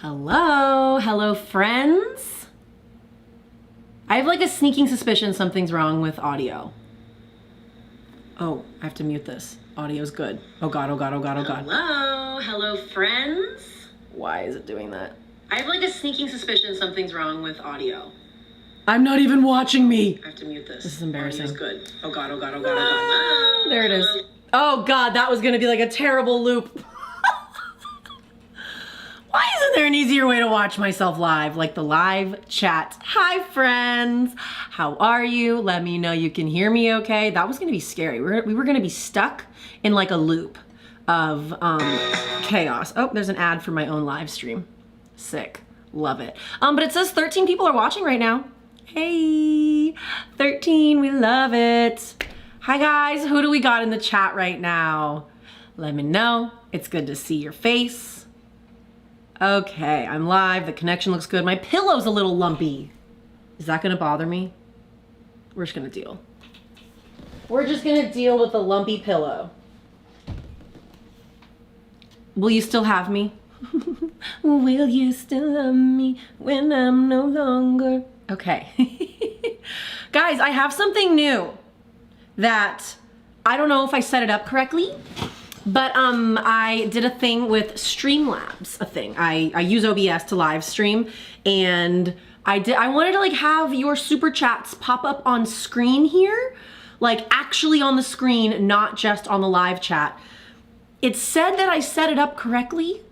Hello friends. I have like a sneaking suspicion something's wrong with audio. Oh, I have to mute this. Audio's good. Oh God, oh God, oh God, oh God. Hello friends. Why is it doing that? I have like a sneaking suspicion something's wrong with audio. I'm not even watching me. I have to mute this. This is embarrassing. Audio's good. Oh God, oh God, oh God, oh God. There it is. Oh God, that was gonna be like a terrible loop. Why isn't there an easier way to watch myself live, like the live chat? Hi friends, how are you? Let me know you can hear me okay. That was gonna be scary. We were gonna be stuck in like a loop of chaos. Oh, there's an ad for my own live stream. Sick, love it. But it says 13 people are watching right now. Hey, 13, we love it. Hi guys, who do we got in the chat right now? Let me know, it's good to see your face. Okay, I'm live. The connection looks good. My pillow's a little lumpy. Is that gonna bother me? We're just gonna deal. We're just gonna deal with the lumpy pillow. Will you still have me? Will you still love me when I'm no longer? Okay. Guys, I have something new that I don't know if I set it up correctly. But I did a thing with Streamlabs, I use OBS to live stream, and I wanted to like have your super chats pop up on screen here, like actually on the screen, not just on the live chat. It said that I set it up correctly,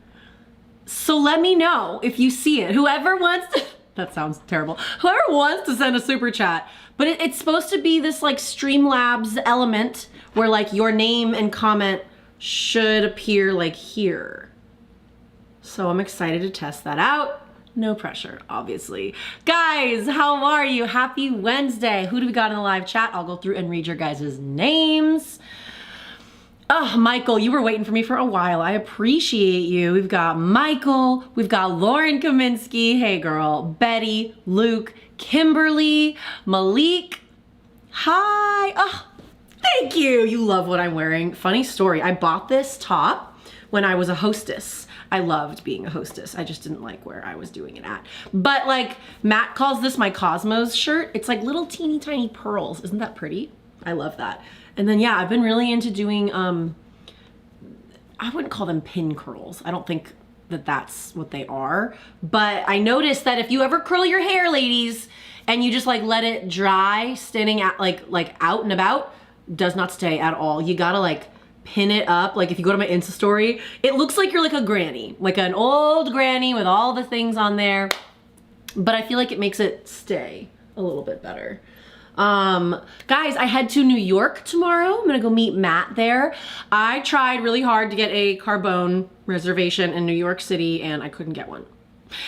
so let me know if you see it. Whoever wants to, that sounds terrible, whoever wants to send a super chat, but it's supposed to be this like Streamlabs element where like your name and comment should appear like here. So I'm excited to test that out. No pressure, obviously. Guys, how are you? Happy Wednesday. Who do we got in the live chat? I'll go through and read your guys' names. Oh, Michael, you were waiting for me for a while. I appreciate you. We've got Michael, we've got Lauren Kaminsky. Hey girl, Betty, Luke, Kimberly, Malik. Hi. Oh, thank you. You love what I'm wearing. Funny story. I bought this top when I was a hostess. I loved being a hostess. I just didn't like where I was doing it at. But like Matt calls this my Cosmos shirt. It's like little teeny tiny pearls. Isn't that pretty? I love that. And then yeah, I've been really into doing, I wouldn't call them pin curls. I don't think that that's what they are. But I noticed that if you ever curl your hair, ladies, and you just like let it dry, standing at like out and about, does not stay at all. You gotta like pin it up. Like if you go to my Insta story, it looks like you're like a granny, like an old granny with all the things on there. But I feel like it makes it stay a little bit better. Guys, I head to New York tomorrow. I'm gonna go meet Matt there. I tried really hard to get a Carbone reservation in New York City and I couldn't get one.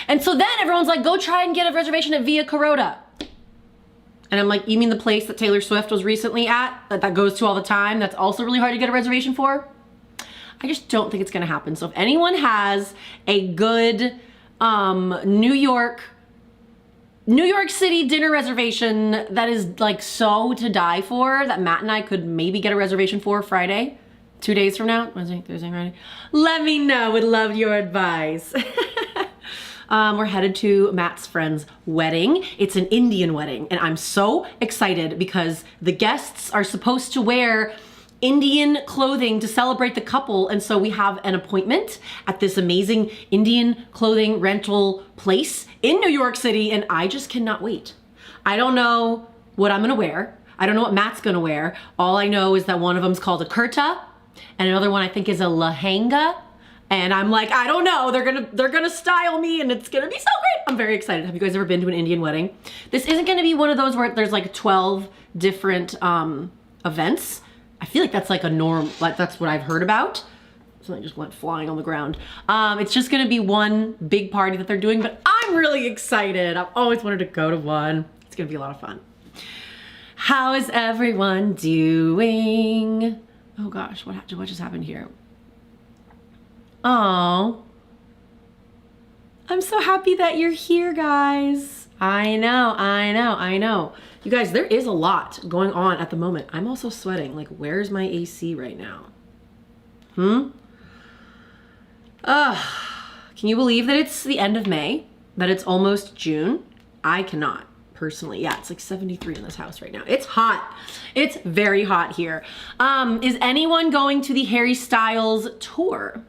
And so then everyone's like, go try and get a reservation at Via Carota. And I'm like, you mean the place that Taylor Swift was recently at, that goes to all the time, that's also really hard to get a reservation for? I just don't think it's gonna happen. So if anyone has a good New York City dinner reservation that is like so to die for, that Matt and I could maybe get a reservation for Friday, 2 days from now, Wednesday, Thursday, Friday, let me know, would love your advice. We're headed to Matt's friend's wedding. It's an Indian wedding, and I'm so excited because the guests are supposed to wear Indian clothing to celebrate the couple, and so we have an appointment at this amazing Indian clothing rental place in New York City, and I just cannot wait. I don't know what I'm gonna wear. I don't know what Matt's gonna wear. All I know is that one of them's called a kurta, and another one I think is a lehenga. And I'm like, I don't know, they're gonna style me and it's gonna be so great. I'm very excited. Have you guys ever been to an Indian wedding? This isn't gonna be one of those where there's like 12 different events. I feel like that's like a norm, like that's what I've heard about. Something just went flying on the ground. It's just gonna be one big party that they're doing, but I'm really excited. I've always wanted to go to one. It's gonna be a lot of fun. How is everyone doing? Oh gosh, what just happened here? Oh, I'm so happy that you're here, guys. I know. You guys, there is a lot going on at the moment. I'm also sweating. Like, where's my AC right now? Can you believe that it's the end of May? That it's almost June? I cannot, personally. Yeah, it's like 73 in this house right now. It's hot. It's very hot here. Is anyone going to the Harry Styles tour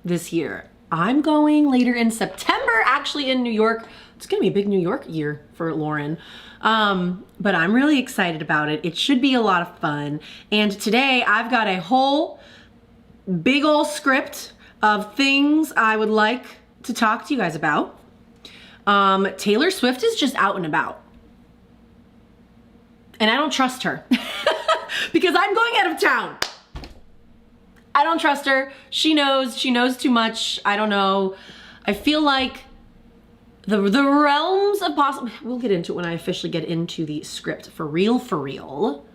this year? I'm going later in September, actually in New York. It's gonna be a big New York year for Lauren. But I'm really excited about it. It should be a lot of fun. And today I've got a whole big ol' script of things I would like to talk to you guys about. Taylor Swift is just out and about. And I don't trust her because I'm going out of town. I don't trust her. She knows too much. I don't know. I feel like the realms of possible, we'll get into it when I officially get into the script for real, for real.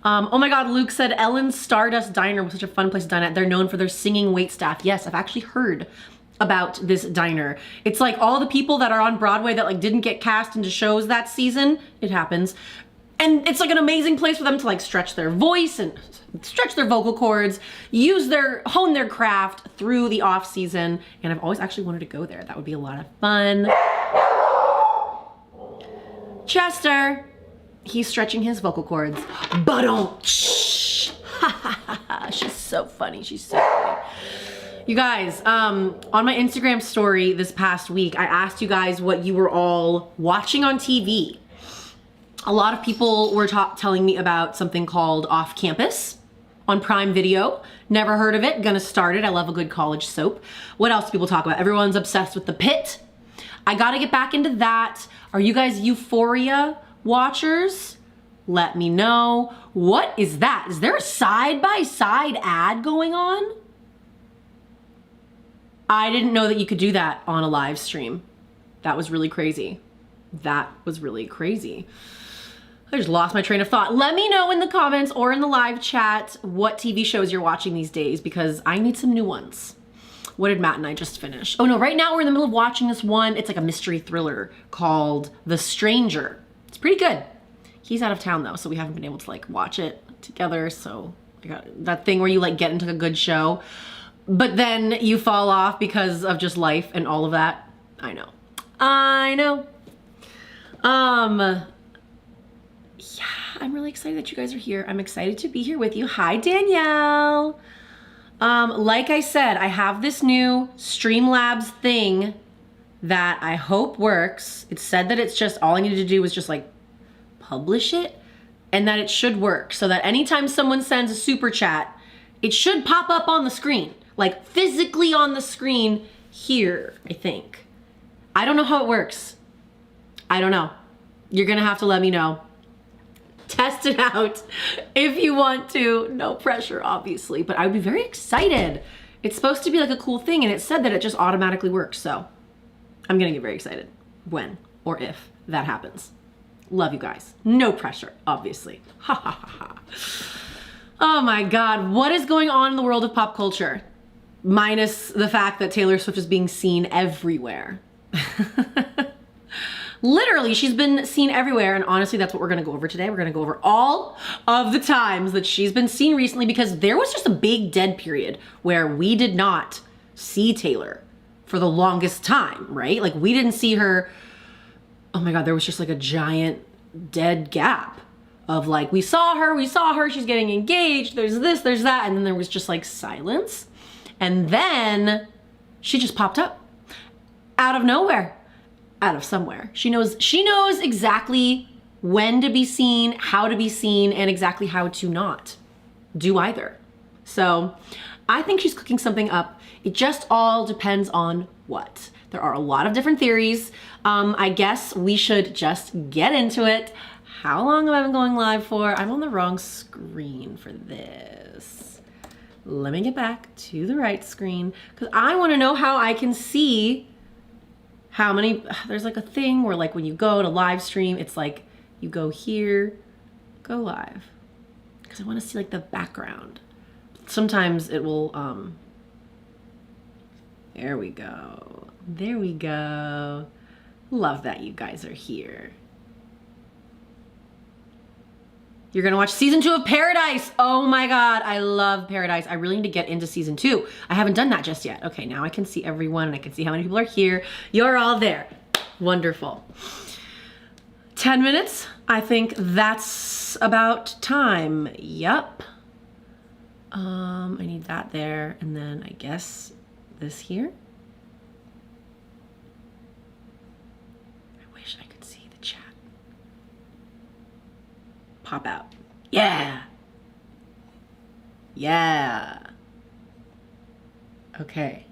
Oh my God, Luke said Ellen's Stardust Diner was such a fun place to dine at. They're known for their singing waitstaff. Yes, I've actually heard about this diner. It's like all the people that are on Broadway that like didn't get cast into shows that season. It happens. And it's like an amazing place for them to like stretch their voice and stretch their vocal cords, hone their craft through the off season. And I've always actually wanted to go there. That would be a lot of fun. Chester, he's stretching his vocal cords. But don't, shh. She's so funny. She's so funny. You guys, on my Instagram story this past week, I asked you guys what you were all watching on TV. A lot of people were telling me about something called Off Campus on Prime Video. Never heard of it, gonna start it. I love a good college soap. What else do people talk about? Everyone's obsessed with The Pitt. I gotta get back into that. Are you guys Euphoria watchers? Let me know. What is that? Is there a side-by-side ad going on? I didn't know that you could do that on a live stream. That was really crazy. That was really crazy. I just lost my train of thought. Let me know in the comments or in the live chat what TV shows you're watching these days because I need some new ones. What did Matt and I just finish? Oh no, right now we're in the middle of watching this one. It's like a mystery thriller called The Stranger. It's pretty good. He's out of town though, so we haven't been able to like watch it together. So I got that thing where you like get into a good show, but then you fall off because of just life and all of that. I know. Yeah, I'm really excited that you guys are here. I'm excited to be here with you. Hi, Danielle. Like I said, I have this new Streamlabs thing that I hope works. It said that it's just, all I needed to do was just like publish it and that it should work so that anytime someone sends a super chat, it should pop up on the screen, like physically on the screen here, I think. I don't know how it works. I don't know. You're gonna have to let me know. Test it out if you want to. No pressure, obviously, but I would be very excited. It's supposed to be like a cool thing and it said that it just automatically works, so I'm gonna get very excited when or if that happens. Love you guys. No pressure, obviously. Ha ha ha ha. Oh my God, what is going on in the world of pop culture? Minus the fact that Taylor Swift is being seen everywhere. Literally, she's been seen everywhere, and honestly, that's what we're gonna go over today. We're gonna go over all of the times that she's been seen recently because there was just a big dead period where we did not see Taylor for the longest time, right? Like we didn't see her, oh my God, there was just like a giant dead gap of like, we saw her, she's getting engaged, there's this, there's that, and then there was just like silence. And then she just popped up out of nowhere. Out of somewhere. She knows exactly when to be seen, how to be seen, and exactly how to not do either. So I think she's cooking something up. It just all depends on what. There are a lot of different theories. I guess we should just get into it. How long have I been going live for? I'm on the wrong screen for this. Let me get back to the right screen because I want to know how I can see how many, there's like a thing where like when you go to live stream, it's like you go here, go live. Because I want to see like the background. Sometimes it will, there we go. There we go. Love that you guys are here. You're gonna watch season 2 of Paradise. Oh my God, I love Paradise. I really need to get into season 2. I haven't done that just yet. Okay, now I can see everyone and I can see how many people are here. You're all there. Wonderful. 10 minutes. I think that's about time. Yup. I need that there, and then I guess this here. I wish I could see the chat. Pop out. Yeah. Yeah. Okay.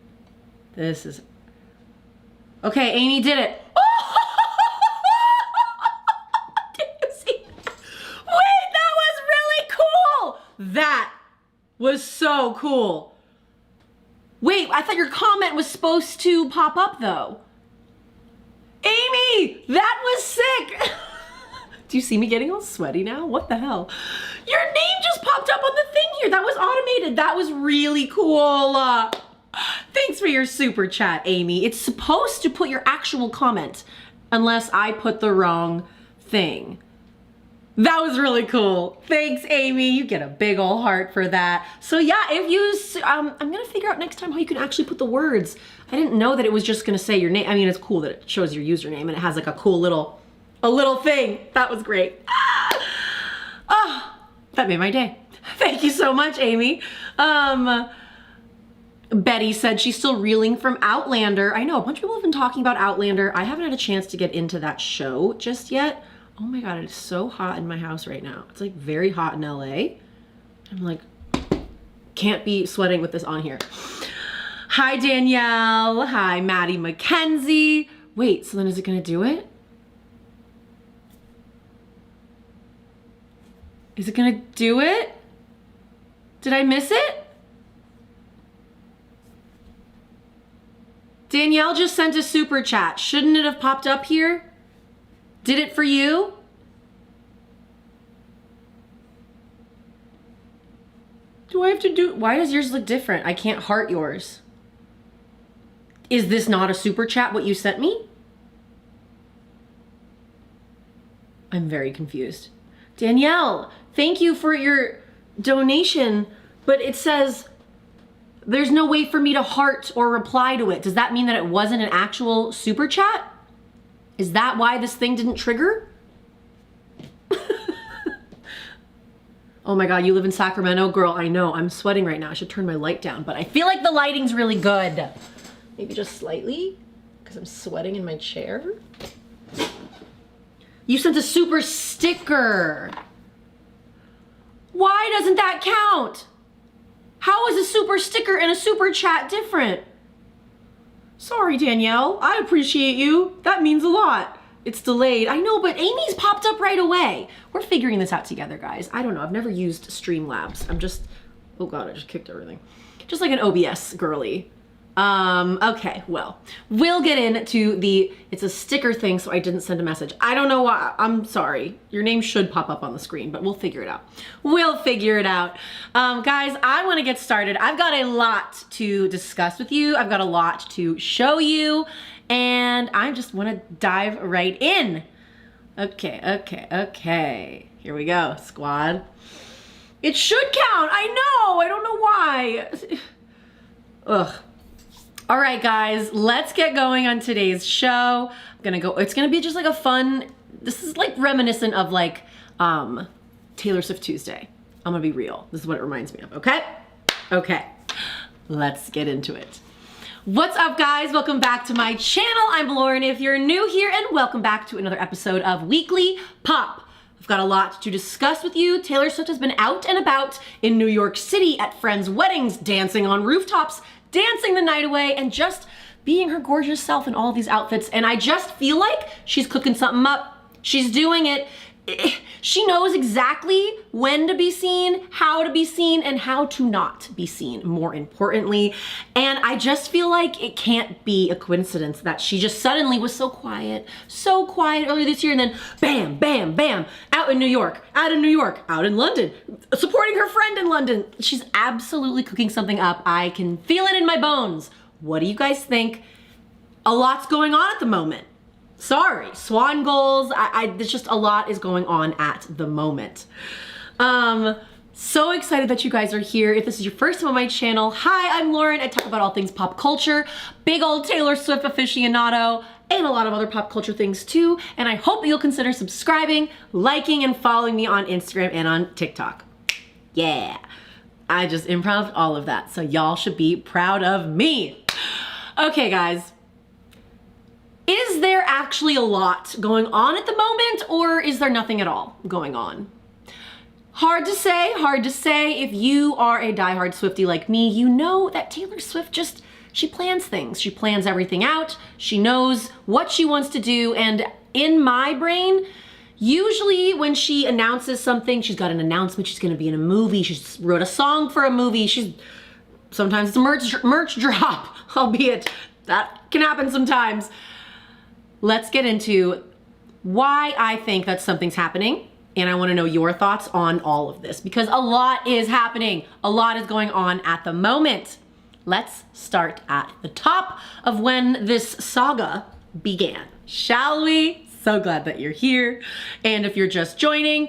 This is... Okay, Amy did it. Did you see? Wait, that was really cool. That was so cool. Wait, I thought your comment was supposed to pop up though. Amy, that was sick. Do you see me getting all sweaty now? What the hell? Your name just popped up on the thing here. That was automated. That was really cool. Thanks for your super chat, Amy. It's supposed to put your actual comment unless I put the wrong thing. That was really cool. Thanks, Amy. You get a big ol' heart for that. So yeah, if you, I'm gonna figure out next time how you can actually put the words. I didn't know that it was just gonna say your name. I mean, it's cool that it shows your username and it has like a cool little, thing. That was great. Oh, that made my day. Thank you so much, Amy. Betty said she's still reeling from Outlander. I know a bunch of people have been talking about Outlander. I haven't had a chance to get into that show just yet. Oh my God, it is so hot in my house right now. It's like very hot in LA. I'm like, can't be sweating with this on here. Hi, Danielle. Hi, Maddie McKenzie. Wait, so then is it gonna do it? Is it gonna do it? Did I miss it? Danielle just sent a super chat. Shouldn't it have popped up here? Did it for you? Do I have to do, why does yours look different? I can't heart yours. Is this not a super chat, what you sent me? I'm very confused. Danielle, thank you for your donation, but it says there's no way for me to heart or reply to it. Does that mean that it wasn't an actual super chat? Is that why this thing didn't trigger? Oh my God, you live in Sacramento? Girl, I know, I'm sweating right now. I should turn my light down, but I feel like the lighting's really good. Maybe just slightly, because I'm sweating in my chair. You sent a super sticker. Why doesn't that count? How is a super sticker and a super chat different? Sorry, Danielle, I appreciate you. That means a lot. It's delayed. I know, but Amy's popped up right away. We're figuring this out together, guys. I don't know. I've never used Streamlabs. I'm just, oh God, I just kicked everything. Just like an OBS girly. Okay, well, we'll get into it's a sticker thing, so I didn't send a message. I don't know why. I'm sorry. Your name should pop up on the screen, but we'll figure it out. We'll figure it out. Guys, I want to get started. I've got a lot to discuss with you. I've got a lot to show you, and I just want to dive right in. Okay. Here we go, squad. It should count. I know. I don't know why. Ugh. All right, guys, let's get going on today's show. It's gonna be just like a fun, this is like reminiscent of like Taylor Swift Tuesday. I'm gonna be real. This is what it reminds me of, okay? Okay, let's get into it. What's up, guys? Welcome back to my channel. I'm Lauren if you're new here, and welcome back to another episode of Weekly Pop. I've got a lot to discuss with you. Taylor Swift has been out and about in New York City at friends' weddings, dancing on rooftops, dancing the night away, and just being her gorgeous self in all of these outfits. And I just feel like she's cooking something up. She's doing it. She knows exactly when to be seen, how to be seen, and how to not be seen, more importantly. And I just feel like it can't be a coincidence that she just suddenly was so quiet earlier this year, and then bam, bam, bam, out in New York, out in London, supporting her friend in London. She's absolutely cooking something up. I can feel it in my bones. What do you guys think? A lot's going on at the moment. Sorry, swan goals. There's just a lot is going on at the moment. So excited that you guys are here. If this is your first time on my channel, hi, I'm Lauren. I talk about all things pop culture, big old Taylor Swift aficionado, and a lot of other pop culture things too. And I hope that you'll consider subscribing, liking, and following me on Instagram and on TikTok. Yeah, I just improv all of that. So y'all should be proud of me. Okay, guys. Is there actually a lot going on at the moment, or is there nothing at all going on? Hard to say, hard to say. If you are a diehard Swiftie like me, you know that Taylor Swift she plans things. She plans everything out. She knows what she wants to do. And in my brain, usually when she announces something, she's got an announcement, she's gonna be in a movie, she wrote a song for a movie, sometimes it's a merch drop, albeit that can happen sometimes. Let's get into why I think that something's happening. And I want to know your thoughts on all of this because a lot is happening. A lot is going on at the moment. Let's start at the top of when this saga began, shall we? So glad that you're here. And if you're just joining,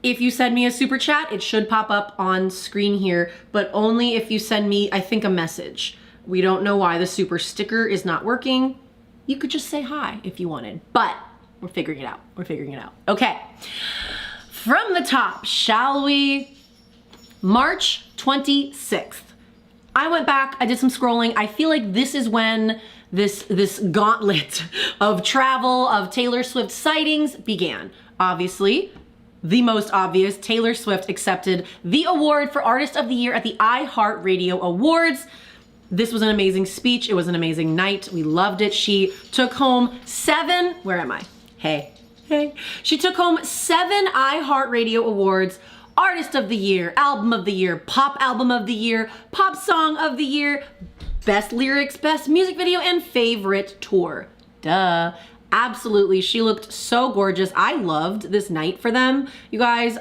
if you send me a super chat, it should pop up on screen here, but only if you send me, I think, a message. We don't know why the super sticker is not working. You could just say hi if you wanted, but we're figuring it out. We're figuring it out. Okay. From the top, shall we? March 26th. I went back, I did some scrolling. I feel like this is when this gauntlet of travel of Taylor Swift sightings began. Obviously, the most obvious, Taylor Swift accepted the award for Artist of the Year at the iHeartRadio Awards. This was an amazing speech. It was an amazing night. We loved it. She took home where am I? Hey. She took home 7 iHeartRadio Awards, Artist of the Year, Album of the Year, Pop Album of the Year, Pop Song of the Year, Best Lyrics, Best Music Video, and Favorite Tour. Duh. Absolutely. She looked so gorgeous. I loved this night for them. You guys,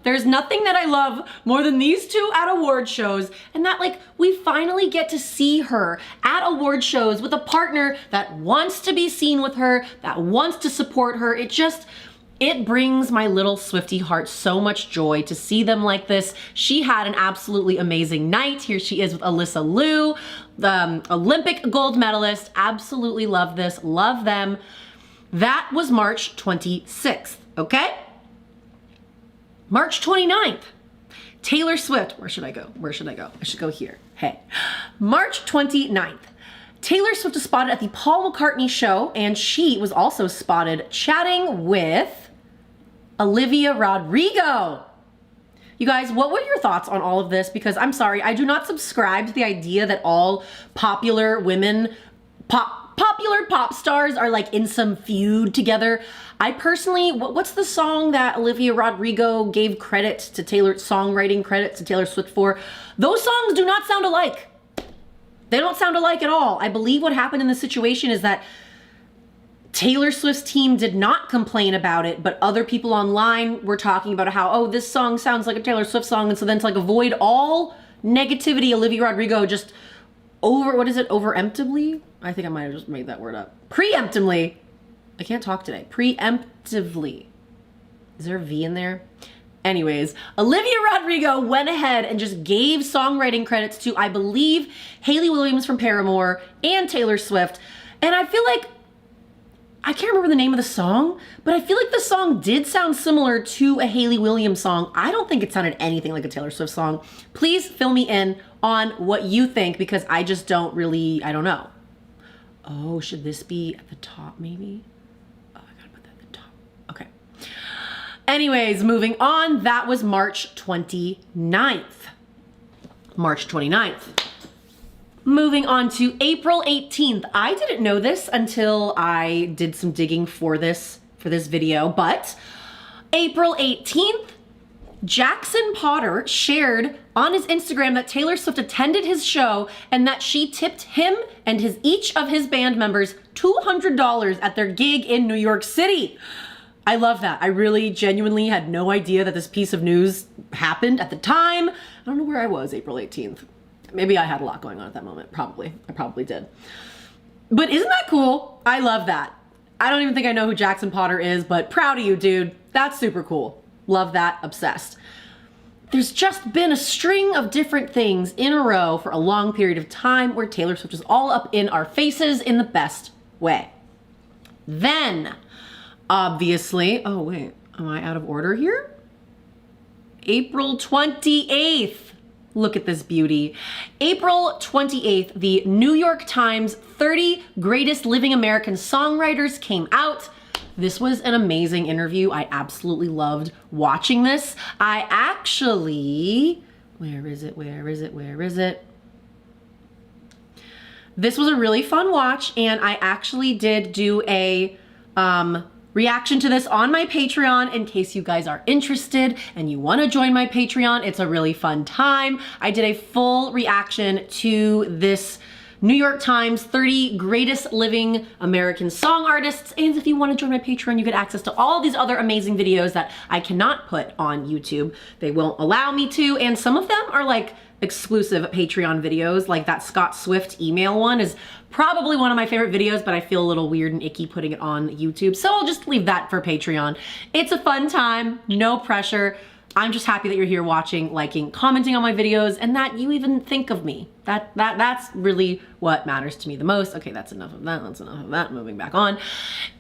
there's nothing that I love more than these two at award shows, and that we finally get to see her at award shows with a partner that wants to be seen with her, that wants to support her. It brings my little Swiftie heart so much joy to see them like this. She had an absolutely amazing night. Here she is with Alyssa Liu, the Olympic gold medalist. Absolutely love this, love them. That was March 26th, okay? March 29th, Taylor Swift. Where should I go? Where should I go? I should go here. Hey. March 29th. Taylor Swift was spotted at the Paul McCartney show, and she was also spotted chatting with Olivia Rodrigo. You guys, what were your thoughts on all of this? Because I'm sorry, I do not subscribe to the idea that all popular pop stars are in some feud together. I personally, what's the song that Olivia Rodrigo gave songwriting credit to Taylor Swift for? Those songs do not sound alike. They don't sound alike at all. I believe what happened in this situation is that Taylor Swift's team did not complain about it, but other people online were talking about how, oh, this song sounds like a Taylor Swift song. And so then to avoid all negativity, Olivia Rodrigo just overemptively? I think I might have just made that word up. Preemptively. I can't talk today. Preemptively. Is there a V in there? Anyways, Olivia Rodrigo went ahead and just gave songwriting credits to, I believe, Hayley Williams from Paramore and Taylor Swift. And I feel like, I can't remember the name of the song, but I feel like the song did sound similar to a Hayley Williams song. I don't think it sounded anything like a Taylor Swift song. Please fill me in on what you think because I just don't know. Oh, should this be at the top maybe? Oh, I gotta put that at the top. Okay. Anyways, moving on, that was March 29th. March 29th. Moving on to April 18th. I didn't know this until I did some digging for this video, but April 18th, Jackson Potter shared on his Instagram that Taylor Swift attended his show and that she tipped him and each of his band members $200 at their gig in New York City. I love that. I really genuinely had no idea that this piece of news happened at the time. I don't know where I was April 18th. Maybe I had a lot going on at that moment. Probably. I probably did. But isn't that cool? I love that. I don't even think I know who Jackson Potter is, but proud of you, dude. That's super cool. Love that. Obsessed. There's just been a string of different things in a row for a long period of time where Taylor Swift is all up in our faces in the best way. Then, obviously, oh wait, am I out of order here? April 28th. Look at this beauty. April 28th, the New York Times 30 Greatest Living American Songwriters came out. This was an amazing interview. I absolutely loved watching this. I actually, where is it? This was a really fun watch, and I actually did do a reaction to this on my Patreon in case you guys are interested and you want to join my Patreon. It's a really fun time. I did a full reaction to this New York Times 30 Greatest Living American Song Artists. And if you want to join my Patreon, you get access to all these other amazing videos that I cannot put on YouTube. They won't allow me to, and some of them are like exclusive Patreon videos, like that Scott Swift email one is probably one of my favorite videos, but I feel a little weird and icky putting it on YouTube, so I'll just leave that for Patreon. It's a fun time, no pressure. I'm just happy that you're here watching, liking, commenting on my videos, and that you even think of me. That's really what matters to me the most. Okay, that's enough of that, moving back on.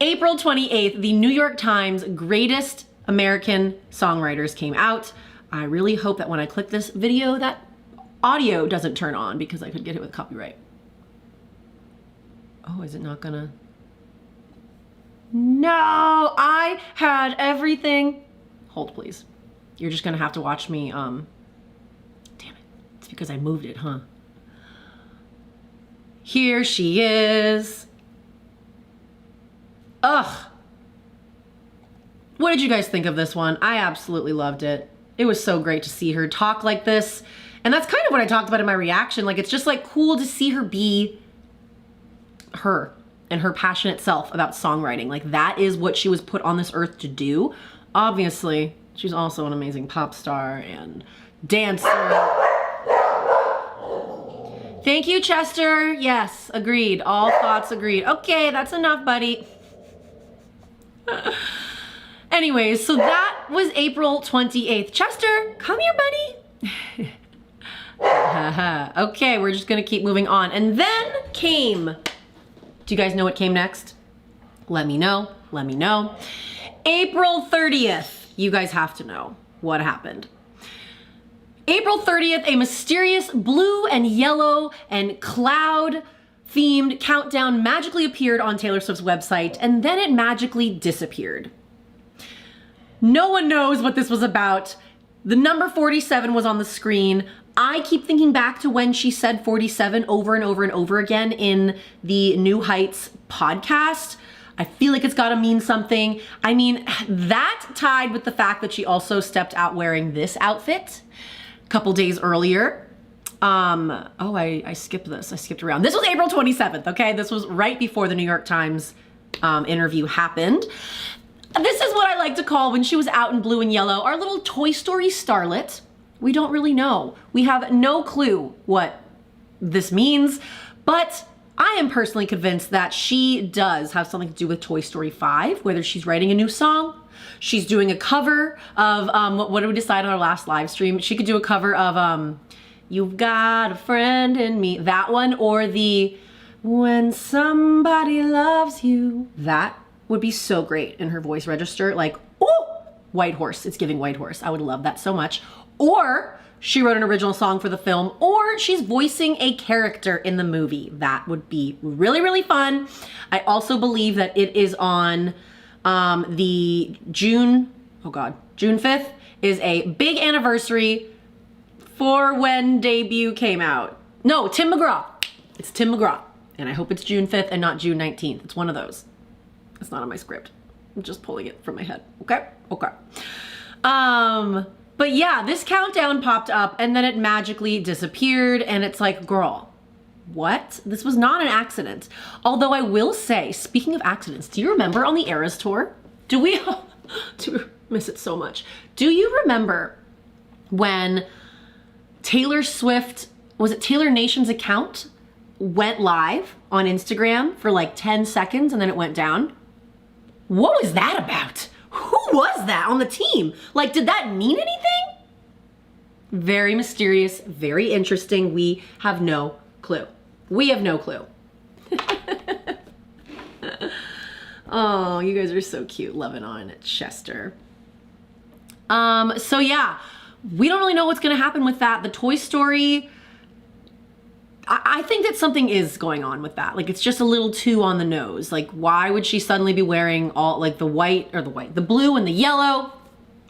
April 28th, the New York Times Greatest American Songwriters came out. I really hope that when I click this video, that audio doesn't turn on because I could get hit with copyright. Oh, is it not gonna? No, I had everything. Hold, please. You're just gonna have to watch me, damn it. It's because I moved it, huh? Here she is. Ugh. What did you guys think of this one? I absolutely loved it. It was so great to see her talk like this. And that's kind of what I talked about in my reaction. Like, it's just like cool to see her be her and her passionate self about songwriting. Like, that is what she was put on this earth to do. Obviously, she's also an amazing pop star and dancer. Thank you, Chester. Yes, agreed. All thoughts agreed. Okay, that's enough, buddy. Anyways, so that was April 28th. Chester, come here, buddy. Okay, we're just gonna keep moving on. And then came, do you guys know what came next? Let me know, let me know. April 30th, you guys have to know what happened. April 30th, a mysterious blue and yellow and cloud themed countdown magically appeared on Taylor Swift's website, and then it magically disappeared. No one knows what this was about. The number 47 was on the screen. I keep thinking back to when she said 47 over and over and over again in the New Heights podcast. I feel like it's gotta mean something. I mean, that tied with the fact that she also stepped out wearing this outfit a couple days earlier. Oh, I skipped this. I skipped around. This was April 27th, okay? This was right before the New York Times interview happened. This is what I like to call, when she was out in blue and yellow, our little Toy Story starlet. We don't really know. We have no clue what this means, but I am personally convinced that she does have something to do with Toy Story 5, whether she's writing a new song, she's doing a cover of, what did we decide on our last live stream? She could do a cover of, You've Got a Friend in Me, that one, or the When Somebody Loves You. That would be so great in her voice register, like, oh, White Horse, it's giving White Horse. I would love that so much. Or she wrote an original song for the film, or she's voicing a character in the movie. That would be really, really fun. I also believe that it is on the June 5th is a big anniversary for when debut came out. No, Tim McGraw. It's Tim McGraw. And I hope it's June 5th and not June 19th. It's one of those. It's not on my script. I'm just pulling it from my head. Okay? Okay. But yeah, this countdown popped up and then it magically disappeared, and it's like, girl, what? This was not an accident. Although I will say, speaking of accidents, do you remember on the Eras tour? Do we miss it so much? Do you remember when Taylor Swift, was it Taylor Nation's account, went live on Instagram for like 10 seconds and then it went down? What was that about? Who was that on the team? Like, did that mean anything? Very mysterious, very interesting. We have no clue. We have no clue. Oh, you guys are so cute. Loving on Chester. So yeah, we don't really know what's gonna happen with that. The Toy Story, I think that something is going on with that. Like, it's just a little too on the nose. Like, why would she suddenly be wearing all, like, the blue and the yellow?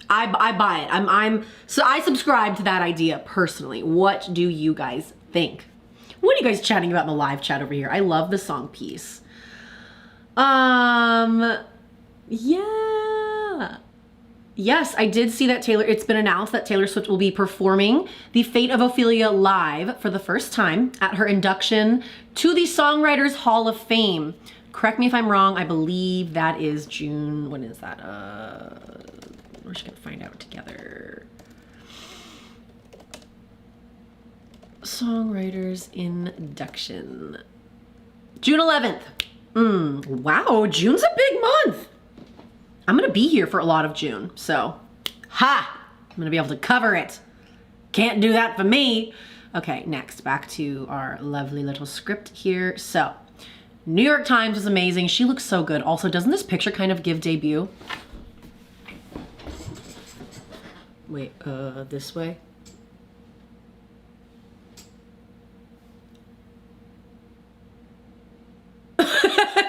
I buy it. So I subscribe to that idea personally. What do you guys think? What are you guys chatting about in the live chat over here? I love the song Peace. Yeah. Yes, I did see that it's been announced that Taylor Swift will be performing The Fate of Ophelia live for the first time at her induction to the Songwriters Hall of Fame. Correct me if I'm wrong, I believe that is June, when is that? We're just gonna find out together. Songwriters induction. June 11th. Wow, June's a big month. I'm gonna be here for a lot of June, so I'm gonna be able to cover it. Can't do that for me. Okay, next, back to our lovely little script here. So, New York Times was amazing. She looks so good. Also, doesn't this picture kind of give debut? Wait, this way?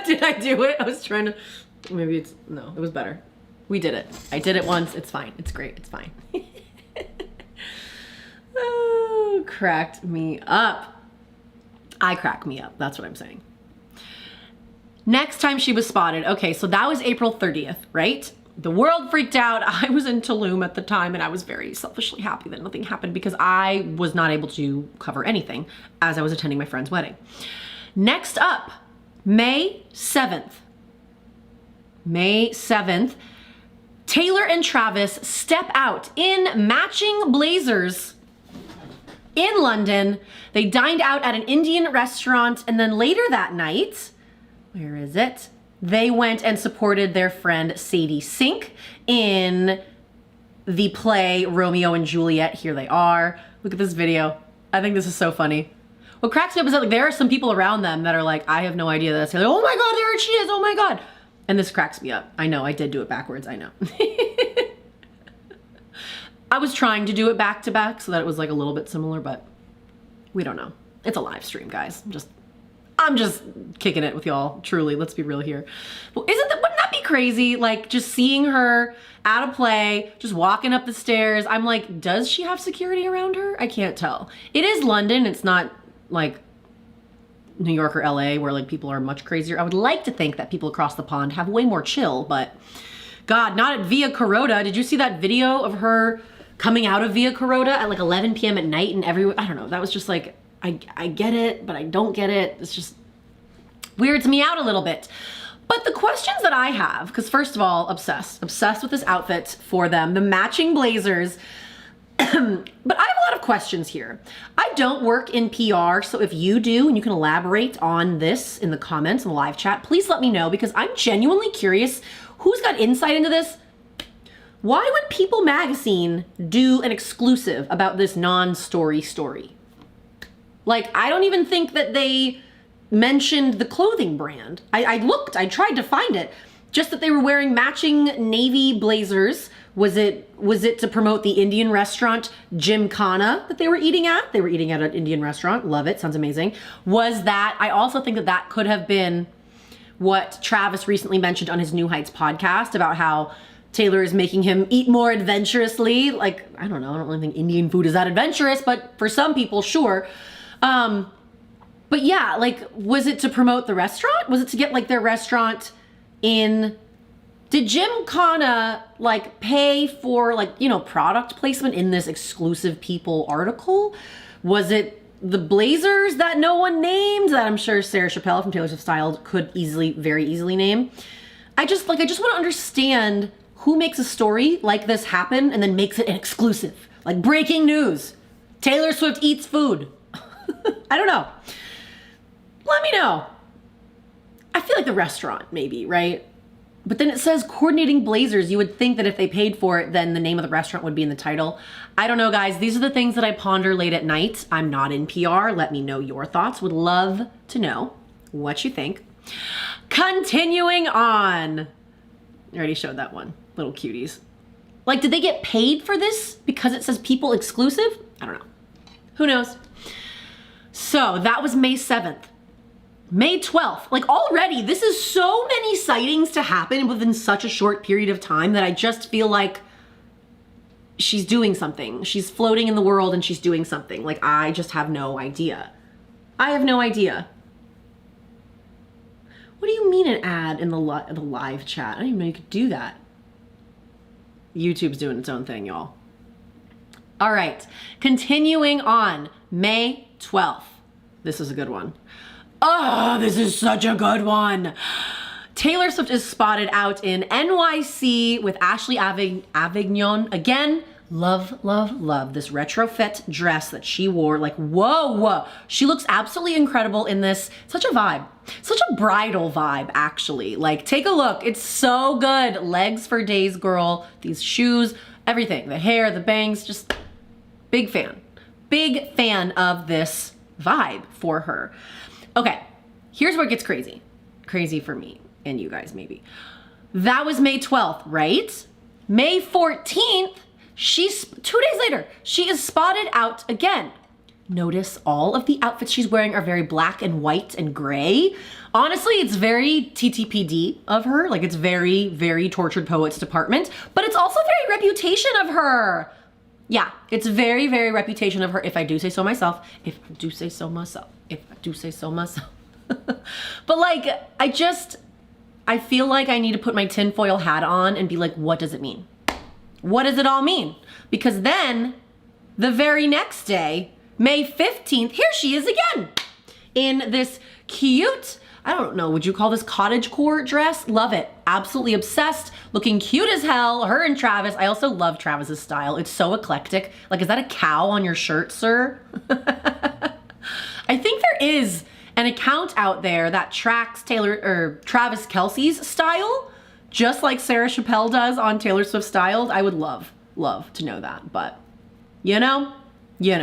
Did I do it? I was trying to, maybe it's, no, it was better. We did it. I did it once. It's fine. It's great. It's fine. Oh, cracked me up. I crack me up. That's what I'm saying. Next time she was spotted. Okay, so that was April 30th, right? The world freaked out. I was in Tulum at the time and I was very selfishly happy that nothing happened because I was not able to cover anything as I was attending my friend's wedding. Next up, May 7th. May 7th, Taylor and Travis step out in matching blazers in London. They dined out at an Indian restaurant, and then later that night, where is it? They went and supported their friend Sadie Sink in the play Romeo and Juliet. Here they are. Look at this video. I think this is so funny. What cracks me up is that, like, there are some people around them that are like, I have no idea that's Taylor. Oh my God, there she is. Oh my God. And this cracks me up. I know, I did do it backwards. I know. I was trying to do it back to back so that it was like a little bit similar, but we don't know. It's a live stream, guys. I'm just kicking it with y'all, truly. Let's be real here. Well, wouldn't that be crazy? Like, just seeing her at a play, just walking up the stairs. I'm like, does she have security around her? I can't tell. It is London. It's not like New York or LA where like people are much crazier. I would like to think that people across the pond have way more chill, but God, not at Via Carota. Did you see that video of her coming out of Via Carota at like 11 p.m. at night and everyone, I don't know. That was just like, I get it, but I don't get it. It's just weirds me out a little bit. But the questions that I have, because first of all, obsessed with this outfit for them, the matching blazers. But I have a lot of questions here. I don't work in PR, so if you do and you can elaborate on this in the comments in the live chat, please let me know because I'm genuinely curious who's got insight into this. Why would People Magazine do an exclusive about this non-story story? Like, I don't even think that they mentioned the clothing brand. I looked, I tried to find it. Just that they were wearing matching navy blazers. Was it to promote the Indian restaurant Gymkhana that they were eating at? They were eating at an Indian restaurant. Love it. Sounds amazing. Was that, I also think that that could have been what Travis recently mentioned on his New Heights podcast about how Taylor is making him eat more adventurously. Like, I don't know. I don't really think Indian food is that adventurous, but for some people, sure. But yeah, like, was it to promote the restaurant? Was it to get like their restaurant in? Did Gymkhana like pay for like, you know, product placement in this exclusive People article? Was it the blazers that no one named that I'm sure Sarah Chappelle from Taylor Swift Styled could very easily name? I just want to understand who makes a story like this happen and then makes it an exclusive. Like breaking news. Taylor Swift eats food. I don't know. Let me know. I feel like the restaurant maybe, right? But then it says coordinating blazers. You would think that if they paid for it, then the name of the restaurant would be in the title. I don't know, guys. These are the things that I ponder late at night. I'm not in PR. Let me know your thoughts. Would love to know what you think. Continuing on. I already showed that one. Little cuties. Like, did they get paid for this because it says people exclusive? I don't know. Who knows? So that was May 7th. May 12th, like already, this is so many sightings to happen within such a short period of time that I just feel like she's doing something. She's floating in the world and she's doing something. Like, I just have no idea. I have no idea. What do you mean an ad in the live chat? I didn't even know you could do that. YouTube's doing its own thing, y'all. All right, continuing on, May 12th. This is a good one. Oh, this is such a good one. Taylor Swift is spotted out in NYC with Ashley Avignon. Again, love, love, love this retrofit dress that she wore. Like, whoa. She looks absolutely incredible in this. Such a vibe. Such a bridal vibe, actually. Like, take a look. It's so good. Legs for days, girl. These shoes, everything. The hair, the bangs, just big fan. Big fan of this vibe for her. Okay, here's where it gets crazy. Crazy for me and you guys, maybe. That was May 12th, right? May 14th, 2 days later, she is spotted out again. Notice all of the outfits she's wearing are very black and white and gray. Honestly, it's very TTPD of her. Like, it's very, very Tortured Poets Department, but it's also very Reputation of her. Yeah, it's very, very Reputation of her, if I do say so myself. If I do say so myself. If I do say so myself. But like, I feel like I need to put my tinfoil hat on and be like, what does it mean? What does it all mean? Because then, the very next day, May 15th, here she is again. In this cute, I don't know, would you call this cottagecore dress? Love it. Absolutely obsessed. Looking cute as hell. Her and Travis. I also love Travis's style. It's so eclectic. Like, is that a cow on your shirt, sir? I think there is an account out there that tracks Travis Kelce's style, just like Sarah Chappelle does on Taylor Swift Styled. I would love to know that, but you know. So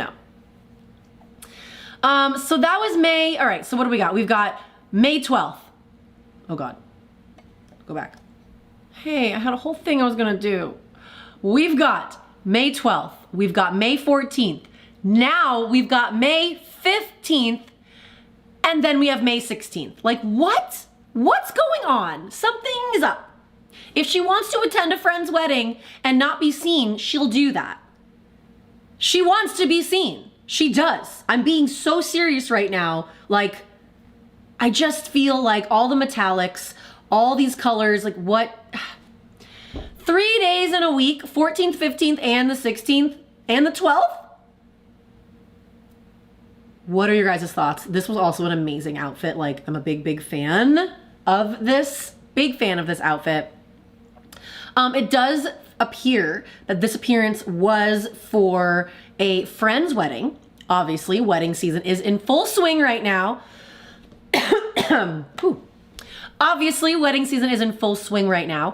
that was May. All right, so what do we got? We've got May 12th. Oh God, go back. Hey, I had a whole thing I was gonna do. We've got May 12th. We've got May 14th. Now we've got May 15th, and then we have May 16th. Like, what? What's going on? Something is up. If she wants to attend a friend's wedding and not be seen, she'll do that. She wants to be seen. She does. I'm being so serious right now. Like, I just feel like all the metallics, all these colors, like what? 3 days in a week, 14th, 15th, and the 16th, and the 12th? What are your guys' thoughts? This was also an amazing outfit. Like, I'm a big fan of this. Big fan of this outfit. It does appear that this appearance was for a friend's wedding. Obviously, wedding season is in full swing right now. Obviously, wedding season is in full swing right now.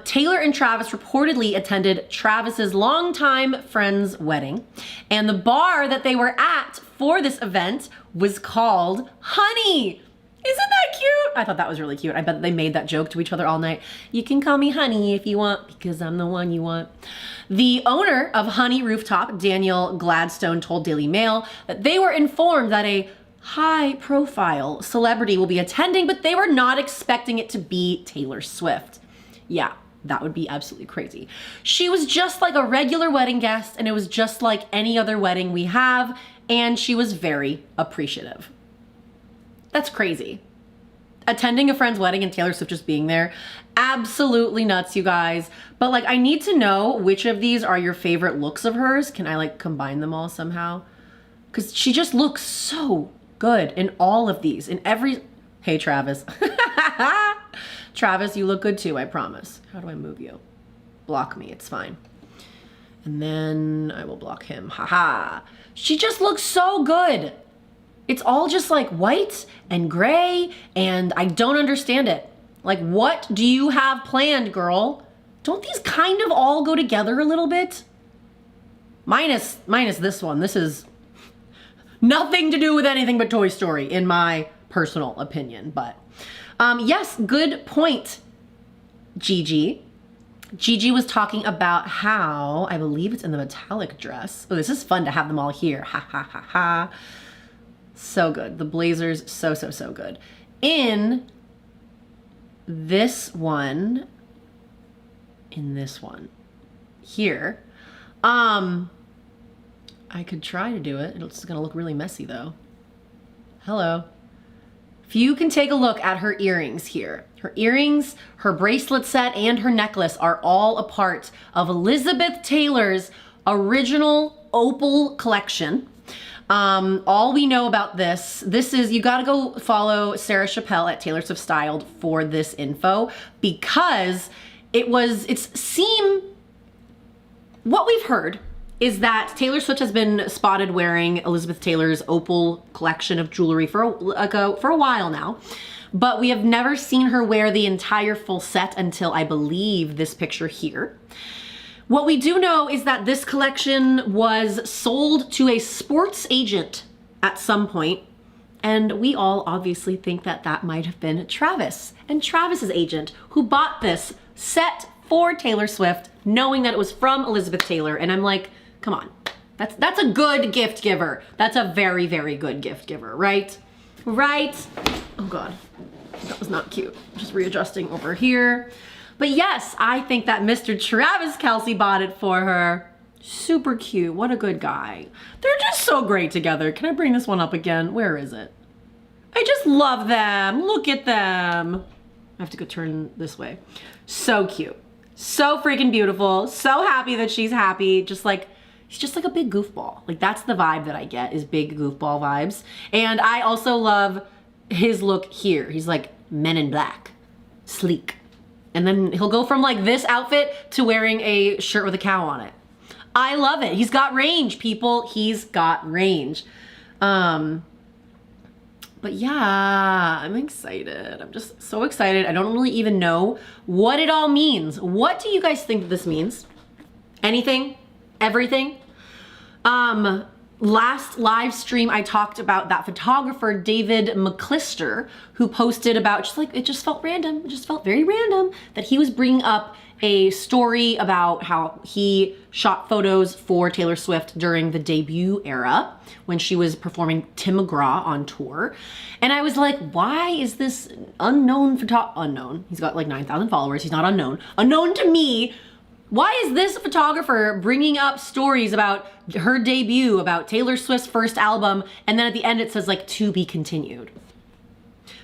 Taylor and Travis reportedly attended Travis's longtime friend's wedding, and the bar that they were at for this event was called Honey. Isn't that cute? I thought that was really cute. I bet they made that joke to each other all night. You can call me Honey if you want, because I'm the one you want. The owner of Honey Rooftop, Daniel Gladstone, told Daily Mail that they were informed that a high-profile celebrity will be attending, but they were not expecting it to be Taylor Swift. Yeah, that would be absolutely crazy. She was just like a regular wedding guest, and it was just like any other wedding we have, and she was very appreciative. That's crazy. Attending a friend's wedding and Taylor Swift just being there, absolutely nuts, you guys. But like, I need to know which of these are your favorite looks of hers. Can I like combine them all somehow? Because she just looks so good in all of these, in every, hey Travis. Travis, you look good too, I promise. How do I move you? Block me, it's fine. And then I will block him, haha. She just looks so good. It's all just like white and gray, and I don't understand it. Like, what do you have planned, girl? Don't these kind of all go together a little bit? Minus this one. This is nothing to do with anything but Toy Story, in my personal opinion. But yes, good point, Gigi. Gigi was talking about how, I believe it's in the metallic dress. Oh, this is fun to have them all here. Ha, ha, ha, ha. So good. The blazers, so, so, so good. In this one, here, I could try to do it. It's gonna look really messy though. Hello. If you can take a look at her earrings here. Her earrings, her bracelet set, and her necklace are all a part of Elizabeth Taylor's original opal collection. All we know about this is, you gotta go follow Sarah Chappelle at Taylor Swift Styled for this info, because what we've heard is that Taylor Swift has been spotted wearing Elizabeth Taylor's opal collection of jewelry for a while now, but we have never seen her wear the entire full set until, I believe, this picture here. What we do know is that this collection was sold to a sports agent at some point, and we all obviously think that that might have been Travis and Travis's agent, who bought this set for Taylor Swift, knowing that it was from Elizabeth Taylor. And I'm like, come on, that's a good gift giver. That's a very, very good gift giver, right? Right? Oh God, that was not cute. Just readjusting over here. But yes, I think that Mr. Travis Kelce bought it for her. Super cute, what a good guy. They're just so great together. Can I bring this one up again? Where is it? I just love them, look at them. I have to go turn this way. So cute, so freaking beautiful. So happy that she's happy. He's just like a big goofball. Like, that's the vibe that I get, is big goofball vibes. And I also love his look here. He's like Men in Black, sleek. And then he'll go from like this outfit to wearing a shirt with a cow on it. I love it. He's got range, people. He's got range. But yeah, I'm excited. I'm just so excited. I don't really even know what it all means. What do you guys think that this means? Anything? Everything? Last live stream, I talked about that photographer, David McClister, who posted about, it just felt random. It just felt very random that he was bringing up a story about how he shot photos for Taylor Swift during the debut era when she was performing Tim McGraw on tour. And I was like, why is this unknown, he's got like 9,000 followers, he's not unknown to me. Why is this photographer bringing up stories about her debut, about Taylor Swift's first album, and then at the end it says like, to be continued?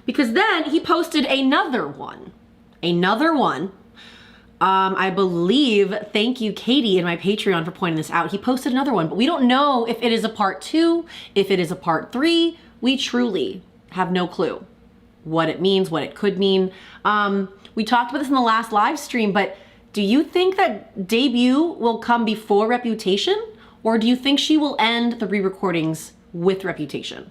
Because then he posted another one. I believe, thank you, Katie, in my Patreon for pointing this out. He posted another one, but we don't know if it is a part 2, if it is a part 3. We truly have no clue what it means, what it could mean. We talked about this in the last live stream, but do you think that debut will come before Reputation? Or do you think she will end the re-recordings with Reputation?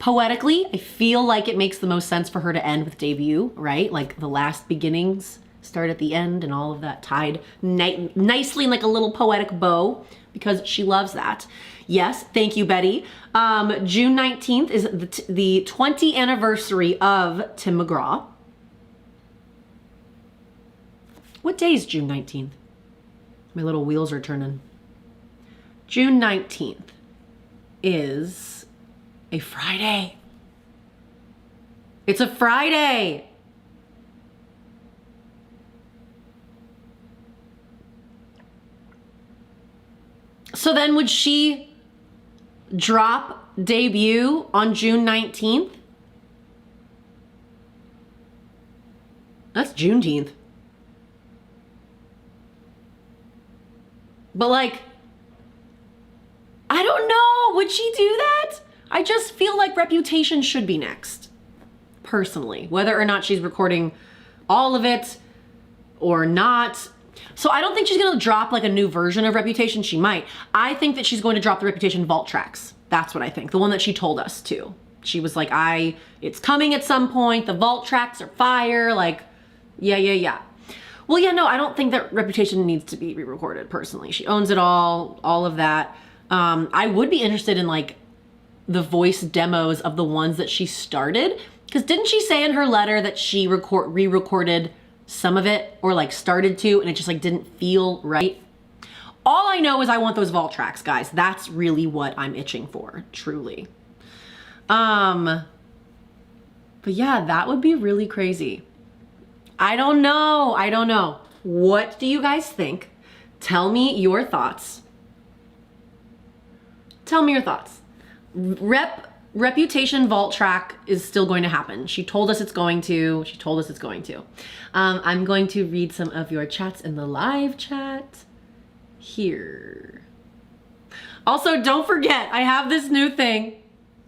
Poetically, I feel like it makes the most sense for her to end with debut, right? Like the last beginnings start at the end and all of that tied nicely in like a little poetic bow, because she loves that. Yes, thank you, Betty. June 19th is the 20th anniversary of Tim McGraw. What day is June 19th? My little wheels are turning. June 19th is a Friday. It's a Friday. So then would she drop debut on June 19th? That's Juneteenth. But like, I don't know, would she do that? I just feel like Reputation should be next, personally, whether or not she's recording all of it or not. So I don't think she's gonna drop like a new version of Reputation. She might. I think that she's going to drop the Reputation vault tracks. That's what I think, the one that she told us to. She was like, it's coming at some point. The vault tracks are fire. Like, yeah. Well, yeah, no, I don't think that Reputation needs to be re-recorded personally. She owns it all of that. I would be interested in like the voice demos of the ones that she started. Because didn't she say in her letter that she re-recorded some of it, or like started to, and it just like didn't feel right? All I know is I want those vault tracks, guys. That's really what I'm itching for, truly. But yeah, that would be really crazy. I don't know. What do you guys think? Tell me your thoughts. Reputation vault track is still going to happen. She told us it's going to. I'm going to read some of your chats in the live chat here. Also, don't forget, I have this new thing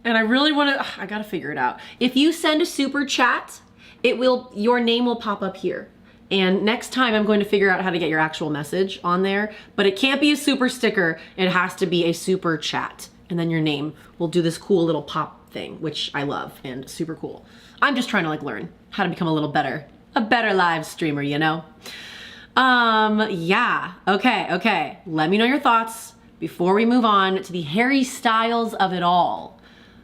and I really want to, I gotta figure it out. If you send a super chat, your name will pop up here. And next time I'm going to figure out how to get your actual message on there, but it can't be a super sticker. It has to be a super chat. And then your name will do this cool little pop thing, which I love and super cool. I'm just trying to like learn how to become a better live streamer, you know? Yeah, okay. Let me know your thoughts before we move on to the Harry Styles of it all.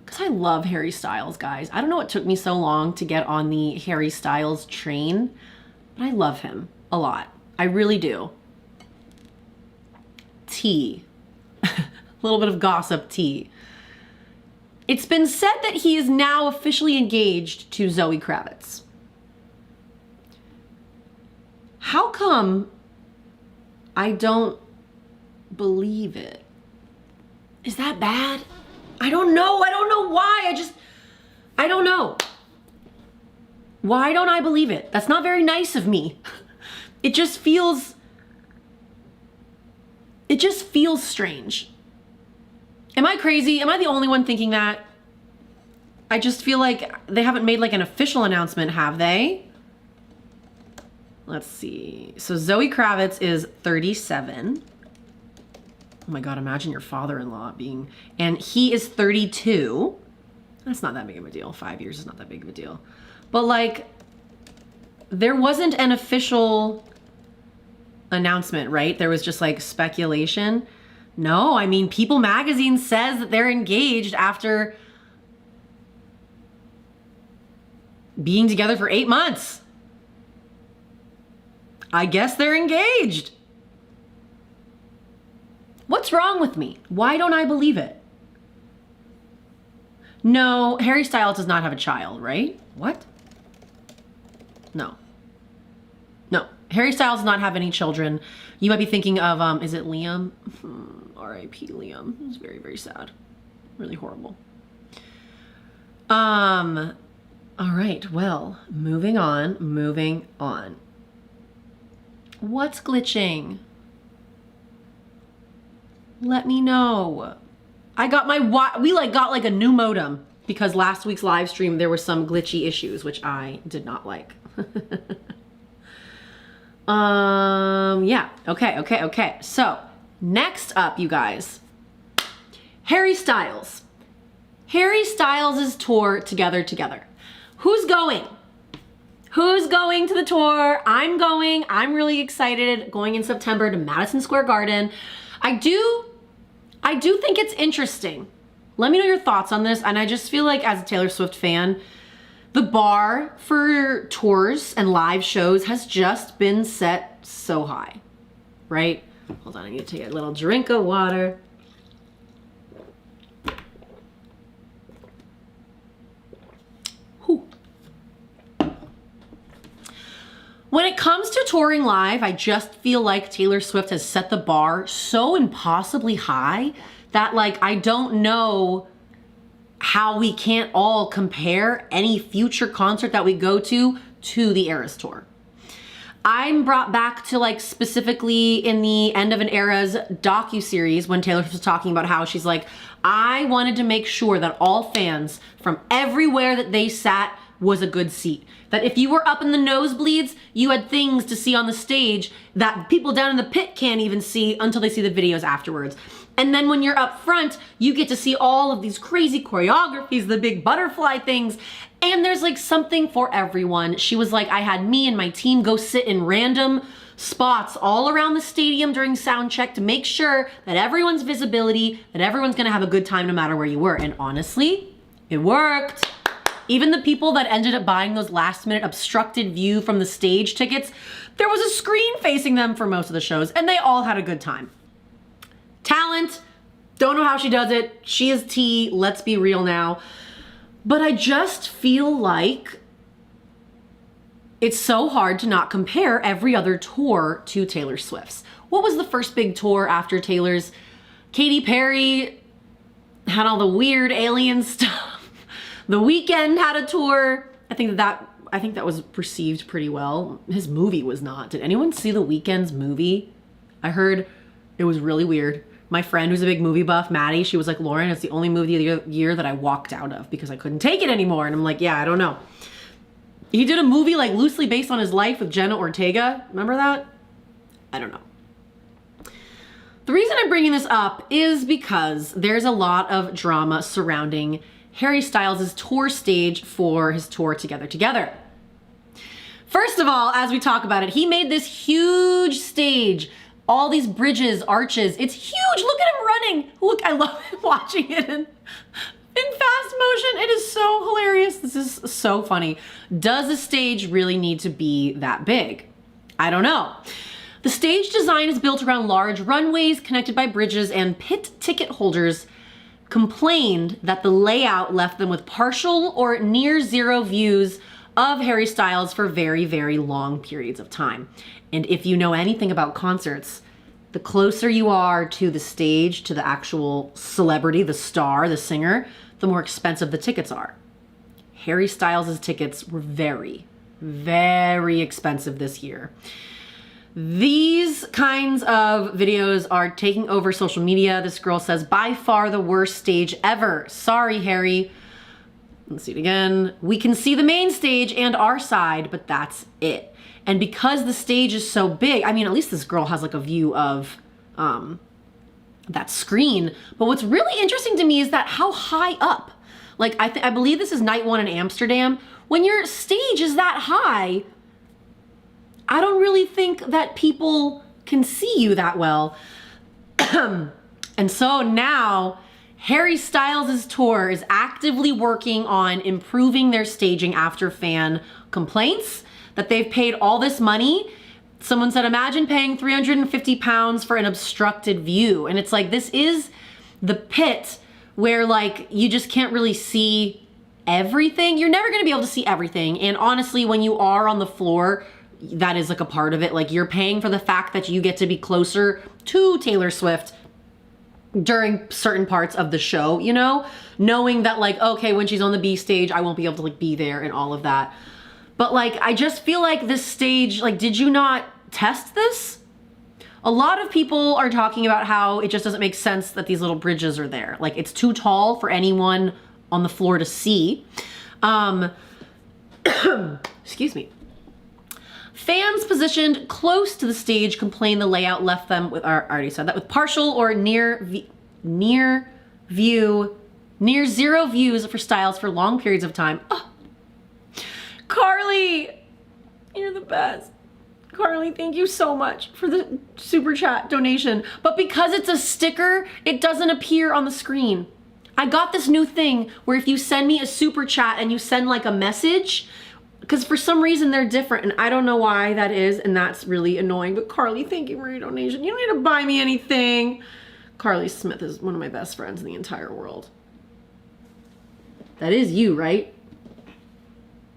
Because I love Harry Styles, guys. I don't know what took me so long to get on the Harry Styles train, but I love him a lot. I really do. Tea. A little bit of gossip tea. It's been said that he is now officially engaged to Zoe Kravitz. How come I don't believe it? Is that bad? I don't know why. I don't know. Why don't I believe it? That's not very nice of me. It just feels strange. Am I crazy? Am I the only one thinking that? I just feel like they haven't made like an official announcement, have they? Let's see. So Zoe Kravitz is 37. Oh my God, imagine your father-in-law being, and he is 32. That's not that big of a deal. 5 years is not that big of a deal. But like, there wasn't an official announcement, right? There was just like speculation. No, I mean, People magazine says that they're engaged after being together for 8 months. I guess they're engaged. What's wrong with me? Why don't I believe it? No, Harry Styles does not have a child, right? What? No. Harry Styles does not have any children. You might be thinking of, is it Liam? R.I.P. Liam. It was very, very sad. Really horrible. All right, well, moving on. What's glitching? Let me know. I got we got like a new modem because last week's live stream there were some glitchy issues, which I did not like. Yeah, okay. So next up, you guys, Harry Styles. Harry Styles' tour Together. Who's going? Who's going to the tour? I'm going. I'm really excited. Going in September to Madison Square Garden. I do think it's interesting. Let me know your thoughts on this. And I just feel like as a Taylor Swift fan, the bar for tours and live shows has just been set so high, right? Hold on, I need to take a little drink of water. Whew. When it comes to touring live, I just feel like Taylor Swift has set the bar so impossibly high that like, I don't know how we can't all compare any future concert that we go to the Eras Tour. I'm brought back to like specifically in the End of an Era's docuseries when Taylor was talking about how she's like, I wanted to make sure that all fans from everywhere that they sat was a good seat. That if you were up in the nosebleeds, you had things to see on the stage that people down in the pit can't even see until they see the videos afterwards. And then when you're up front, you get to see all of these crazy choreographies, the big butterfly things, and there's like something for everyone. She was like, I had me and my team go sit in random spots all around the stadium during sound check to make sure that everyone's visibility, that everyone's gonna have a good time no matter where you were. And honestly, it worked. Even the people that ended up buying those last minute obstructed view from the stage tickets, there was a screen facing them for most of the shows and they all had a good time. Talent, don't know how she does it. She is T, let's be real now. But I just feel like it's so hard to not compare every other tour to Taylor Swift's. What was the first big tour after Taylor's? Katy Perry had all the weird alien stuff. The Weeknd had a tour. I think that was perceived pretty well. His movie was not. Did anyone see The Weeknd's movie? I heard it was really weird. My friend who's a big movie buff, Maddie, she was like, Lauren, it's the only movie of the year that I walked out of because I couldn't take it anymore. And I'm like, yeah, I don't know. He did a movie like loosely based on his life with Jenna Ortega. Remember that? I don't know. The reason I'm bringing this up is because there's a lot of drama surrounding Harry Styles' tour stage for his tour Together Together. First of all, as we talk about it, he made this huge stage, all these bridges, arches. It's huge. Look at him running. Look, I love watching it in fast motion. It is so hilarious. This is so funny. Does the stage really need to be that big? I don't know. The stage design is built around large runways connected by bridges, and pit ticket holders complained that the layout left them with partial or near zero views of Harry Styles for very, very long periods of time. And if you know anything about concerts, the closer you are to the stage, to the actual celebrity, the star, the singer, the more expensive the tickets are. Harry Styles' tickets were very, very expensive this year. These kinds of videos are taking over social media. This girl says, by far the worst stage ever. Sorry, Harry. Let's see it again. We can see the main stage and our side, but that's it. And because the stage is so big, I mean, at least this girl has like a view of that screen. But what's really interesting to me is that how high up, like I believe this is night one in Amsterdam. When your stage is that high, I don't really think that people can see you that well. And so now Harry Styles' tour is actively working on improving their staging after fan complaints that they've paid all this money. Someone said, imagine paying 350 pounds for an obstructed view. And it's like, this is the pit where like, you just can't really see everything. You're never gonna be able to see everything. And honestly, when you are on the floor, that is like a part of it. Like you're paying for the fact that you get to be closer to Taylor Swift during certain parts of the show, you know, knowing that like, okay, when she's on the B stage, I won't be able to like be there and all of that. But like, I just feel like this stage, like, did you not test this? A lot of people are talking about how it just doesn't make sense that these little bridges are there. Like it's too tall for anyone on the floor to see. Excuse me. Fans positioned close to the stage complain the layout left them with, I already said that, with partial or near zero views for Styles for long periods of time. Oh. Carly, you're the best. Carly, thank you so much for the super chat donation. But because it's a sticker, it doesn't appear on the screen. I got this new thing where if you send me a super chat and you send like a message, because for some reason they're different and I don't know why that is, and that's really annoying. But Carly, thank you for your donation. You don't need to buy me anything. Carly Smith is one of my best friends in the entire world. That is you, right?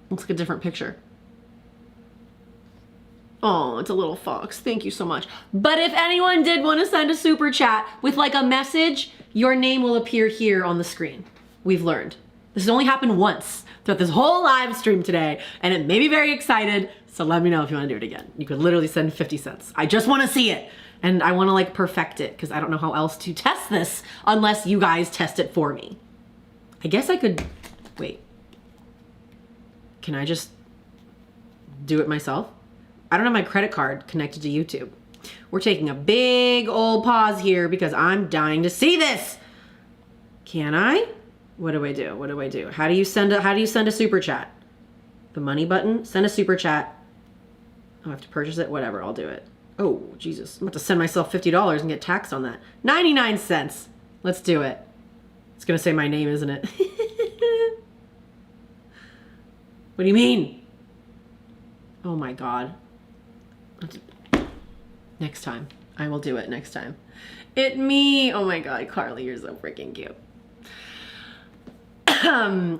Looks like a different picture. Oh, it's a little fox. Thank you so much. But if anyone did want to send a super chat with like a message, your name will appear here on the screen. We've learned. This has only happened once throughout this whole live stream today, and it made me very excited. So let me know if you want to do it again. You could literally send 50 cents. I just want to see it. And I want to like perfect it because I don't know how else to test this unless you guys test it for me. I guess I could, wait. can I just do it myself? I don't have my credit card connected to YouTube. We're taking a big old pause here because I'm dying to see this. Can I? What do I do? What do I do? How do you send a super chat? The money button? Send a super chat. I'll have to purchase it. Whatever, I'll do it. Oh, Jesus. I'm about to send myself $50 and get taxed on that. 99 cents. Let's do it. It's going to say my name, isn't it? What do you mean? Oh my God. Next time. I will do it next time. Me. Oh my God, Carly, you're so freaking cute.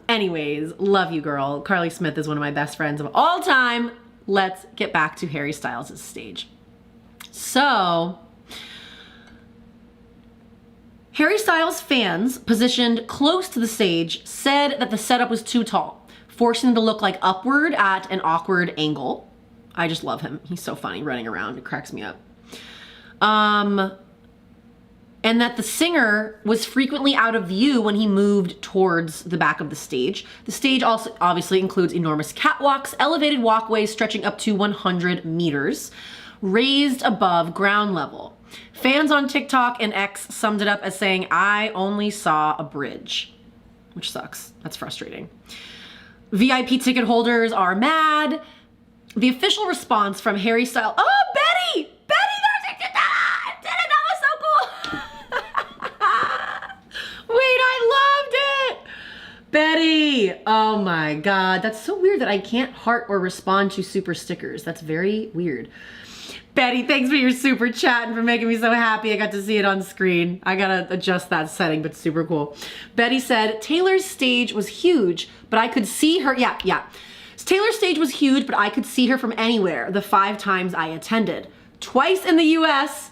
Anyways, love you, girl. Carly Smith is one of my best friends of all time. Let's get back to Harry Styles' stage. So, Harry Styles fans positioned close to the stage said that the setup was too tall, forcing him to look like upward at an awkward angle. I just love him. He's so funny running around. It cracks me up. And that the singer was frequently out of view when he moved towards the back of the stage. The stage also obviously includes enormous catwalks, elevated walkways stretching up to 100 meters, raised above ground level. Fans on TikTok and X summed it up as saying, "I only saw a bridge," which sucks. That's frustrating. VIP ticket holders are mad. The official response from Harry Styles, oh, Betty! Betty, I did it! That was so cool! Wait, I loved it! Betty! Oh my God, that's so weird that I can't heart or respond to super stickers. That's very weird. Betty, thanks for your super chat and for making me so happy. I got to see it on screen. I gotta adjust that setting, but super cool. Betty said, Taylor's stage was huge, but I could see her. Yeah. Taylor's stage was huge, but I could see her from anywhere the 5 times I attended. Twice in the US,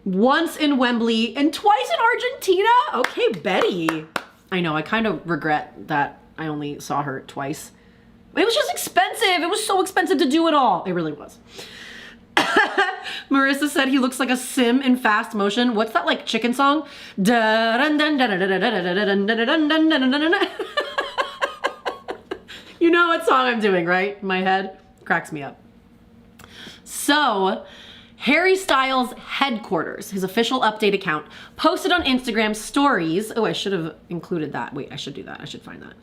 once in Wembley, and twice in Argentina. Okay, Betty. I know, I kind of regret that I only saw her twice. It was just expensive. It was so expensive to do it all. It really was. Marissa said he looks like a sim in fast motion. What's that like chicken song? You know what song I'm doing, right? In my head. Cracks me up. So, Harry Styles' headquarters, his official update account, posted on Instagram stories. Oh, I should have included that. Wait, I should do that. I should find that.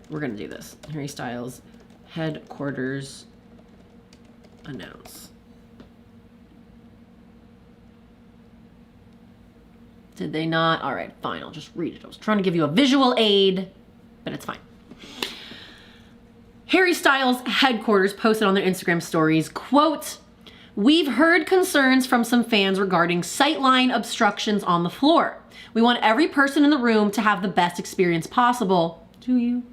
We're gonna do this. Harry Styles' headquarters announce. Did they not? All right, fine. I'll just read it. I was trying to give you a visual aid, but it's fine. Harry Styles' headquarters posted on their Instagram stories, quote, "We've heard concerns from some fans regarding sightline obstructions on the floor. We want every person in the room to have the best experience possible." Do you?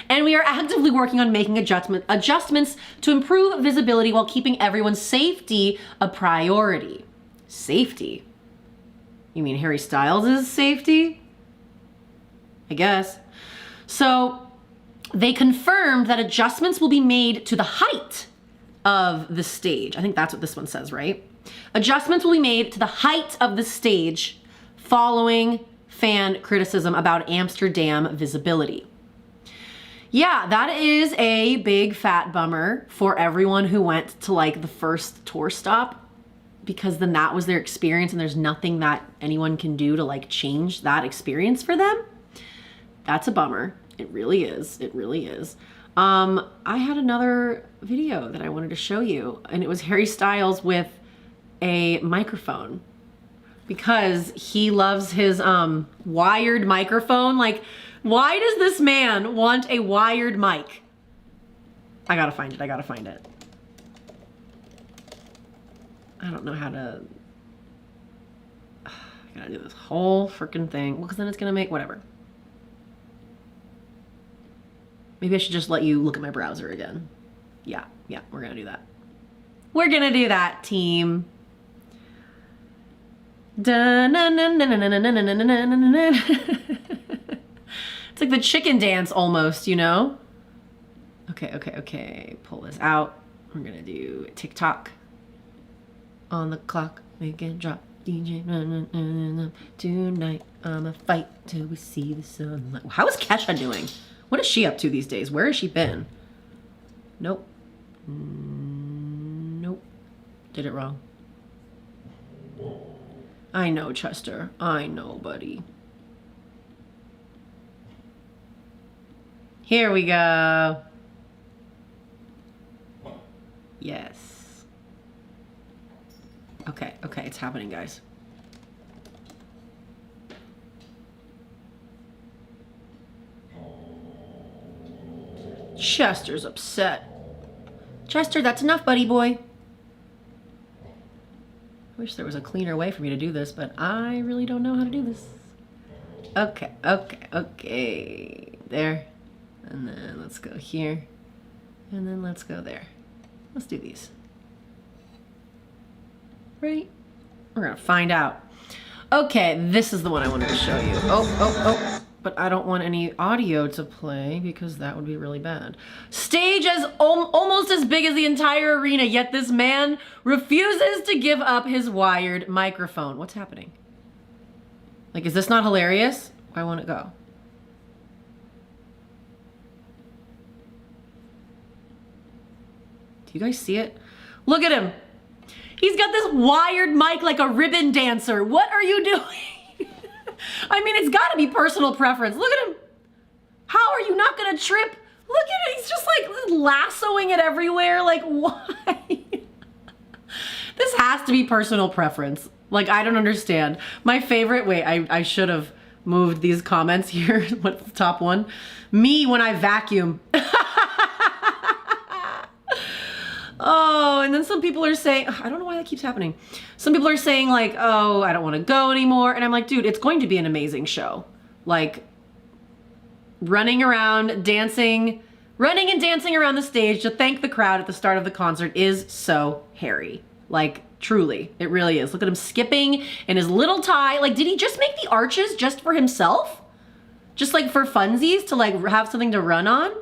"And we are actively working on making adjustments to improve visibility while keeping everyone's safety a priority." Safety? You mean Harry Styles' safety? I guess. So, they confirmed that adjustments will be made to the height of the stage. I think that's what this one says, right? Adjustments will be made to the height of the stage following fan criticism about Amsterdam visibility. Yeah, that is a big fat bummer for everyone who went to like the first tour stop, because then that was their experience and there's nothing that anyone can do to like change that experience for them. That's a bummer. It really is. It really is. I had another video that I wanted to show you, and it was Harry Styles with a microphone because he loves his wired microphone. Like, why does this man want a wired mic? I gotta find it. I gotta find it. I don't know how to. I gotta do this whole freaking thing. Well, because then it's gonna make whatever. Maybe I should just let you look at my browser again. Yeah, we're gonna do that. We're gonna do that, team. It's like the chicken dance almost, you know? Okay. Pull this out. We're gonna do TikTok. On the clock, make it drop. DJ, tonight I'ma fight till we see the sunlight. How is Kesha doing? What is she up to these days? Where has she been? Nope. Nope. Did it wrong. I know, Chester. I know, buddy. Here we go. Yes. Okay, okay, it's happening, guys. Chester's upset. Chester, that's enough, buddy boy. I wish there was a cleaner way for me to do this, but I really don't know how to do this. Okay, okay, okay. There. And then let's go here. And then let's go there. Let's do these. Right? We're gonna find out. Okay, this is the one I wanted to show you. Oh. But I don't want any audio to play because that would be really bad. Stage as almost as big as the entire arena, yet this man refuses to give up his wired microphone. What's happening? Like, is this not hilarious? Why won't it go? Do you guys see it? Look at him. He's got this wired mic like a ribbon dancer. What are you doing? I mean, it's got to be personal preference. Look at him. How are you not going to trip? Look at it. He's just like lassoing it everywhere. Like, why? This has to be personal preference. Like, I don't understand. My favorite, wait, I should have moved these comments here. What's the top one? Me when I vacuum. Oh, and then some people are saying, I don't know why that keeps happening. Some people are saying like, oh, I don't want to go anymore. And I'm like, dude, it's going to be an amazing show. Like running and dancing around the stage to thank the crowd at the start of the concert is so Harry. Like truly, it really is. Look at him skipping in his little tie. Like, did he just make the arches just for himself? Just like for funsies to like have something to run on?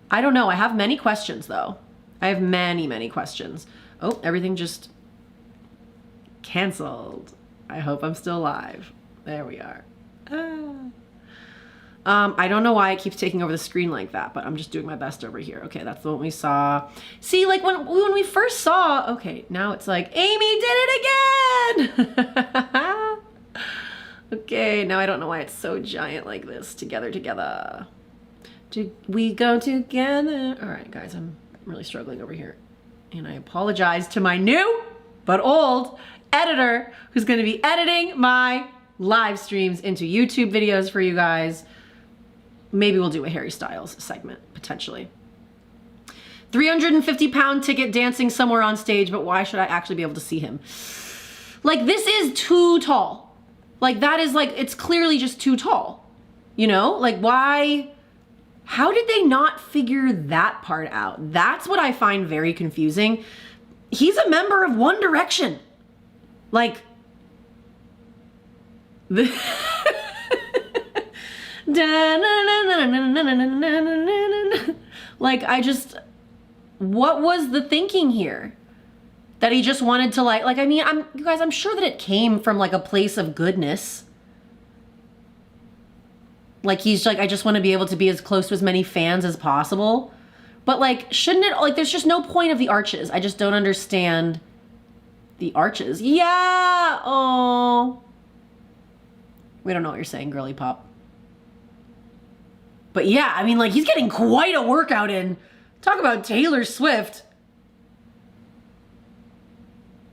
I don't know. I have many questions though. I have many, many questions. Oh, everything just canceled. I hope I'm still live. There we are. I don't know why it keeps taking over the screen like that, but I'm just doing my best over here. Okay, that's the one we saw. See, like when we first saw, okay, now it's like, Amy did it again! Okay, now I don't know why it's so giant like this. Together. Do we go together? All right, guys, I'm really struggling over here. And I apologize to my new but old editor who's going to be editing my live streams into YouTube videos for you guys. Maybe we'll do a Harry Styles segment, potentially. 350-pound ticket dancing somewhere on stage, but why should I actually be able to see him? Like, this is too tall. Like, that is like, it's clearly just too tall. You know? Like, why? How did they not figure that part out? That's what I find very confusing. He's a member of One Direction. Like, like what was the thinking here? That he just wanted to like I mean, you guys, I'm sure that it came from like a place of goodness. Like he's like, I just want to be able to be as close to as many fans as possible. But like, shouldn't it, like there's just no point of the arches. I just don't understand the arches. Yeah, oh. We don't know what you're saying, girly pop. But yeah, I mean like he's getting quite a workout in. Talk about Taylor Swift.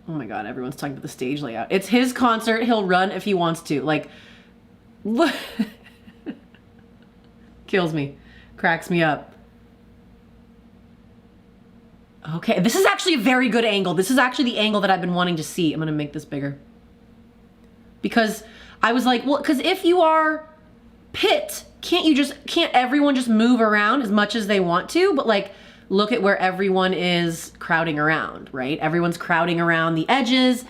Oh my God, everyone's talking about the stage layout. It's his concert, he'll run if he wants to. Like, look. Kills me, cracks me up. Okay, this is actually a very good angle. This is actually the angle that I've been wanting to see. I'm gonna make this bigger. Because I was like, well, because if you are pit, can't everyone just move around as much as they want to? But like, look at where everyone is crowding around, right? Everyone's crowding around the edges.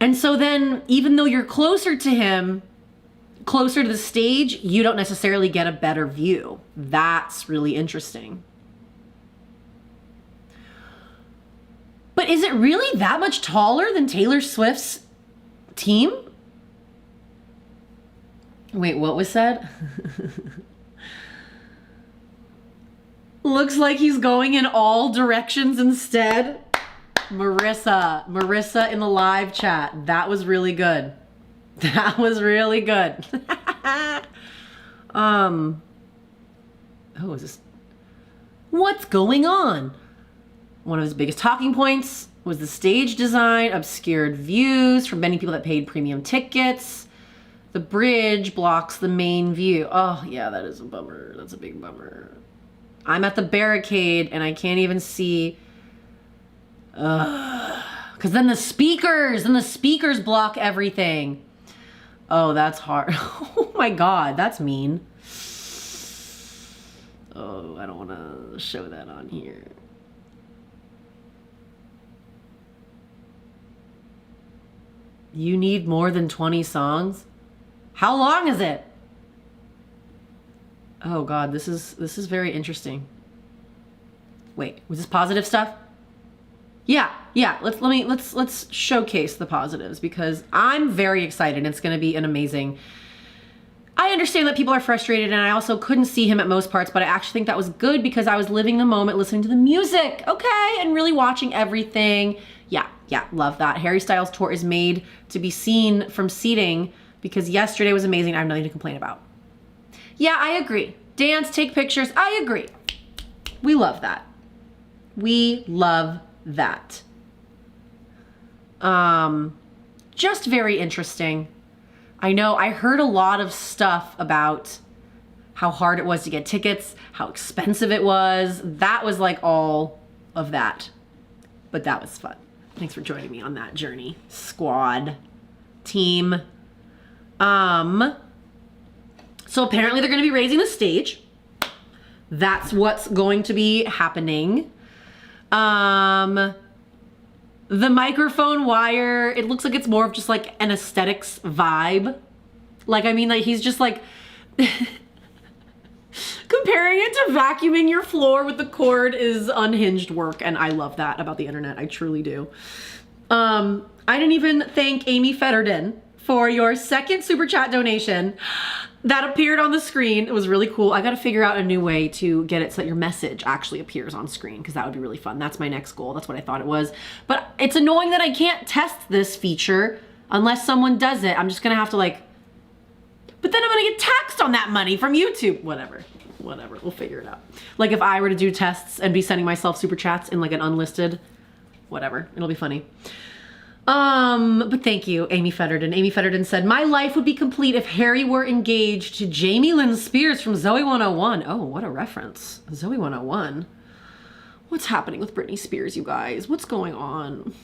And so then, even though you're closer to him, closer to the stage, you don't necessarily get a better view. That's really interesting. But is it really that much taller than Taylor Swift's team? Wait, what was said? Looks like he's going in all directions instead. Marissa in the live chat. That was really good. That was really good. Oh, is this? What's going on? One of his biggest talking points was the stage design, obscured views from many people that paid premium tickets. The bridge blocks the main view. Oh, yeah, that is a bummer. That's a big bummer. I'm at the barricade and I can't even see. Because then the speakers block everything. Oh, that's hard. Oh my God, that's mean. Oh, I don't want to show that on here. You need more than 20 songs? How long is it? Oh God, this is very interesting. Wait, was this positive stuff? Yeah. Let's showcase the positives because I'm very excited. It's going to be an amazing. I understand that people are frustrated and I also couldn't see him at most parts, but I actually think that was good because I was living the moment, listening to the music, okay, and really watching everything. Yeah, love that. Harry Styles' tour is made to be seen from seating because yesterday was amazing. I have nothing to complain about. Yeah, I agree. Dance, take pictures. I agree. We love that. We love that. Just very interesting. I know I heard a lot of stuff about how hard it was to get tickets, how expensive it was. That was like all of that. But that was fun. Thanks for joining me on that journey. Squad. Team. So apparently they're going to be raising the stage. That's what's going to be happening. The microphone wire, it looks like it's more of just like an aesthetics vibe. Like, I mean, like he's just like comparing it to vacuuming your floor with the cord is unhinged work. And I love that about the internet. I truly do. I didn't even thank Amy Fetterden for your second super chat donation that appeared on the screen. It was really cool. I got to figure out a new way to get it so that your message actually appears on screen because that would be really fun. That's my next goal. That's what I thought it was. But it's annoying that I can't test this feature unless someone does it. I'm just going to have to like, but then I'm going to get taxed on that money from YouTube. Whatever. We'll figure it out. Like if I were to do tests and be sending myself super chats in like an unlisted, whatever. It'll be funny. But thank you, Amy Fetterden. Amy Fetterden said, my life would be complete if Harry were engaged to Jamie Lynn Spears from Zoe 101. Oh, what a reference. Zoe 101. What's happening with Britney Spears, you guys? What's going on?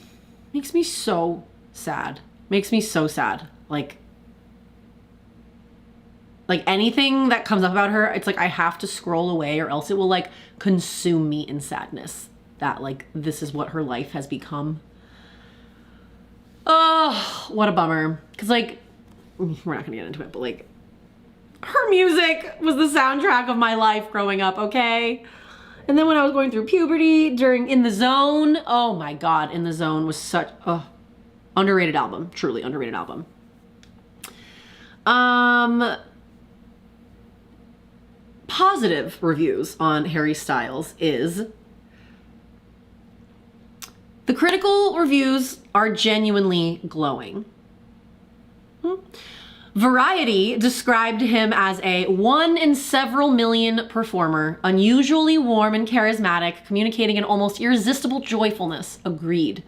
Makes me so sad. Makes me so sad. Like anything that comes up about her, it's like I have to scroll away or else it will like consume me in sadness that like this is what her life has become. Oh, what a bummer. Because, like, we're not going to get into it, but, like, her music was the soundtrack of my life growing up, okay? And then when I was going through puberty, during In the Zone, oh my God, In the Zone was such, underrated album. Truly underrated album. Positive reviews on Harry Styles is... the critical reviews are genuinely glowing. Variety described him as a one in several million performer, unusually warm and charismatic, communicating an almost irresistible joyfulness. Agreed.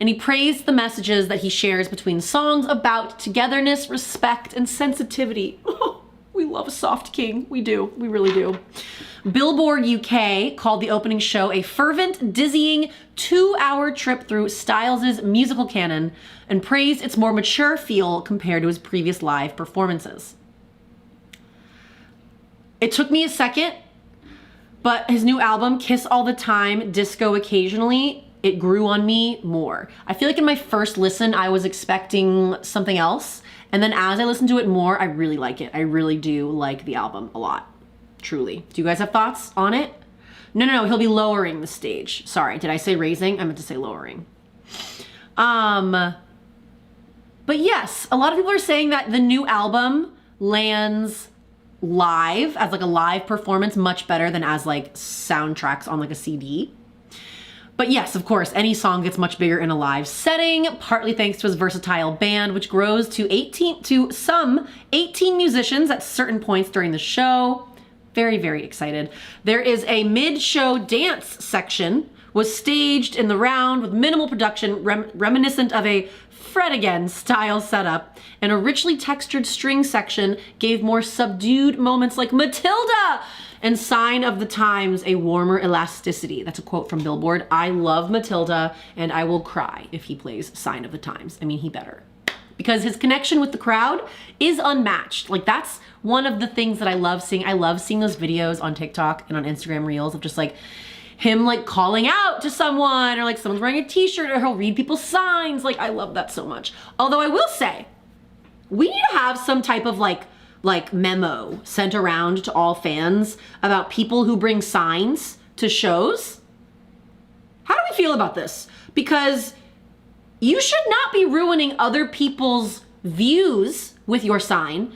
And he praised the messages that he shares between songs about togetherness, respect, and sensitivity. We love a soft king. We do. We really do. Billboard UK called the opening show a fervent, dizzying 2-hour trip through Styles' musical canon and praised its more mature feel compared to his previous live performances. It took me a second, but his new album, Kiss All the Time, Disco Occasionally, it grew on me more. I feel like in my first listen, I was expecting something else. And then as I listen to it more, I really like it. I really do like the album a lot. Truly. Do you guys have thoughts on it? No, he'll be lowering the stage. Sorry, did I say raising? I meant to say lowering. But yes, a lot of people are saying that the new album lands live, as like a live performance, much better than as like soundtracks on like a CD. But yes, of course, any song gets much bigger in a live setting, partly thanks to his versatile band, which grows to some 18 musicians at certain points during the show. Very, very excited. There is a mid-show dance section, was staged in the round with minimal production, reminiscent of a Fred Again style setup, and a richly textured string section gave more subdued moments like Matilda and Sign of the Times a warmer elasticity. That's a quote from Billboard. I love Matilda, and I will cry if he plays Sign of the Times. I mean, he better. Because his connection with the crowd is unmatched. Like, that's one of the things that I love seeing. I love seeing those videos on TikTok and on Instagram Reels of just like him like calling out to someone, or like someone's wearing a t-shirt, or he'll read people's signs. Like, I love that so much. Although I will say, we need to have some type of like memo sent around to all fans about people who bring signs to shows. How do we feel about this? Because you should not be ruining other people's views with your sign.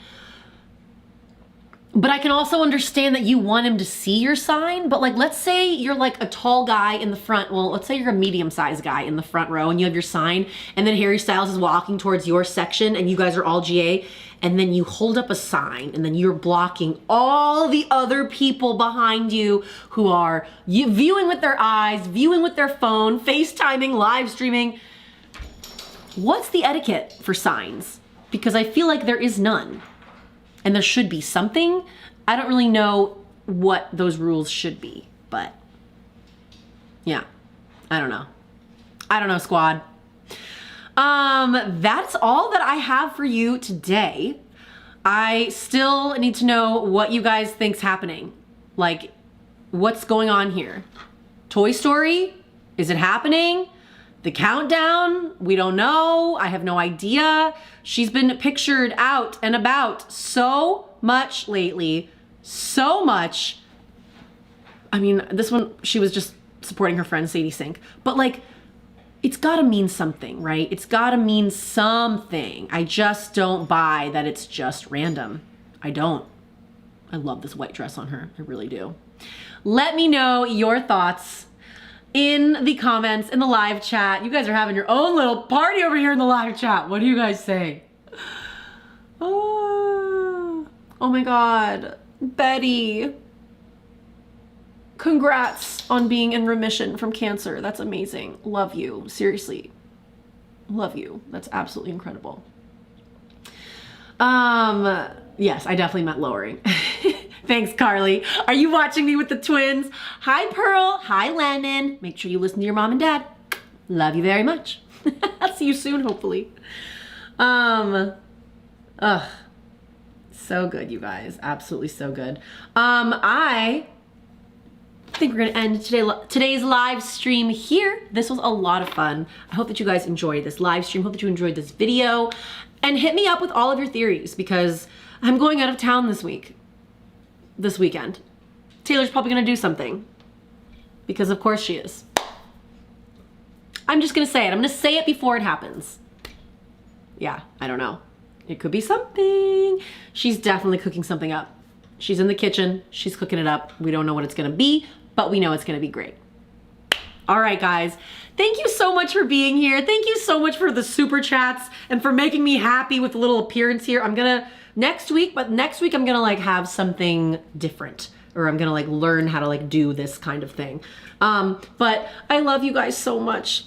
But I can also understand that you want him to see your sign, but like, let's say you're like a tall guy in the front. Well, let's say you're a medium-sized guy in the front row and you have your sign, and then Harry Styles is walking towards your section and you guys are all GA, and then you hold up a sign and then you're blocking all the other people behind you who are viewing with their eyes, viewing with their phone, FaceTiming, live streaming. What's the etiquette for signs? Because I feel like there is none. And there should be something. I don't really know what those rules should be, but yeah, I don't know. I don't know, squad. That's all that I have for you today. I still need to know what you guys think's happening. Like, what's going on here? Toy Story? Is it happening? The countdown? We don't know. I have no idea. She's been pictured out and about so much lately. So much. I mean, this one, she was just supporting her friend Sadie Sink. But like, it's gotta mean something, right? It's gotta mean something. I just don't buy that it's just random. I don't. I love this white dress on her. I really do. Let me know your thoughts in the comments, in the live chat. You guys are having your own little party over here in the live chat. What do you guys say? Oh my God. Betty. Congrats on being in remission from cancer. That's amazing. Love you. Seriously. Love you. That's absolutely incredible. Yes, I definitely meant lowering. Thanks, Carly. Are you watching me with the twins? Hi, Pearl. Hi, Lennon. Make sure you listen to your mom and dad. Love you very much. I'll see you soon, hopefully. So good, you guys. Absolutely so good. I think we're gonna end today's live stream here. This was a lot of fun. I hope that you guys enjoyed this live stream. Hope that you enjoyed this video. And hit me up with all of your theories, because I'm going out of town this weekend. Taylor's probably gonna do something, because of course she is. I'm just gonna say it. I'm gonna say it before it happens. Yeah, I don't know. It could be something. She's definitely cooking something up. She's in the kitchen. She's cooking it up. We don't know what it's gonna be, but we know it's gonna be great. All right, guys. Thank you so much for being here. Thank you so much for the super chats and for making me happy with a little appearance here. I'm gonna, next week I'm gonna like have something different, or I'm gonna like learn how to like do this kind of thing. But I love you guys so much.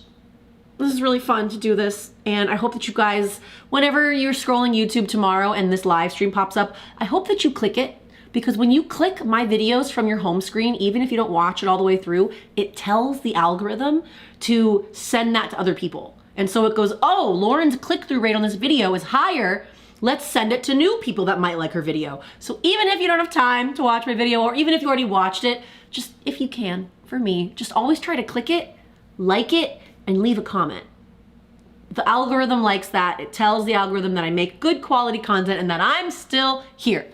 This is really fun to do this. And I hope that you guys, whenever you're scrolling YouTube tomorrow and this live stream pops up, I hope that you click it. Because when you click my videos from your home screen, even if you don't watch it all the way through, it tells the algorithm to send that to other people. And so it goes, oh, Lauren's click-through rate on this video is higher. Let's send it to new people that might like her video. So even if you don't have time to watch my video, or even if you already watched it, just if you can, for me, just always try to click it, like it, and leave a comment. The algorithm likes that. It tells the algorithm that I make good quality content and that I'm still here.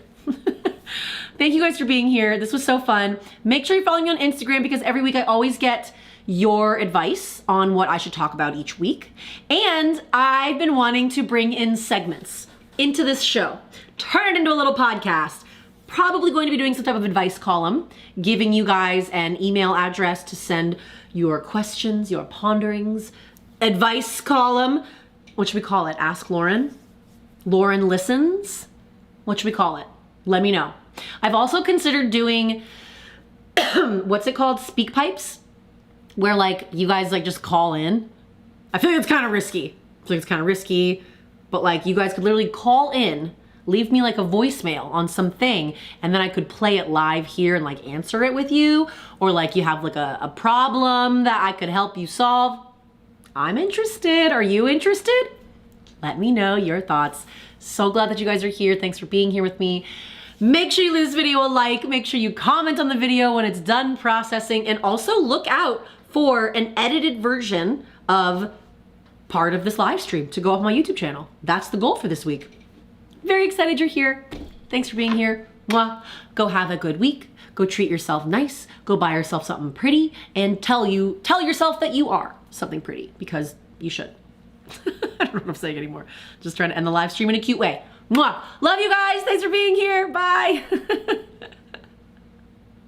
Thank you guys for being here. This was so fun. Make sure you're following me on Instagram, because every week I always get your advice on what I should talk about each week. And I've been wanting to bring in segments into this show, turn it into a little podcast, probably going to be doing some type of advice column, giving you guys an email address to send your questions, your ponderings. Advice column. What should we call it? Ask Lauren? Lauren listens? What should we call it? Let me know. I've also considered doing, what's it called? Speak pipes, where like you guys like just call in. I feel like it's kind of risky. But like you guys could literally call in, leave me like a voicemail on something, and then I could play it live here and like answer it with you. Or like you have like a problem that I could help you solve. I'm interested. Are you interested? Let me know your thoughts. So glad that you guys are here. Thanks for being here with me. Make sure you leave this video a like. Make sure you comment on the video when it's done processing. And also look out for an edited version of part of this live stream to go up my YouTube channel. That's the goal for this week. Very excited you're here. Thanks for being here. Mwah. Go have a good week. Go treat yourself nice. Go buy yourself something pretty and tell yourself that you are something pretty, because you should. I don't know what I'm saying anymore. Just trying to end the live stream in a cute way. Mwah. Love you guys. Thanks for being here. Bye.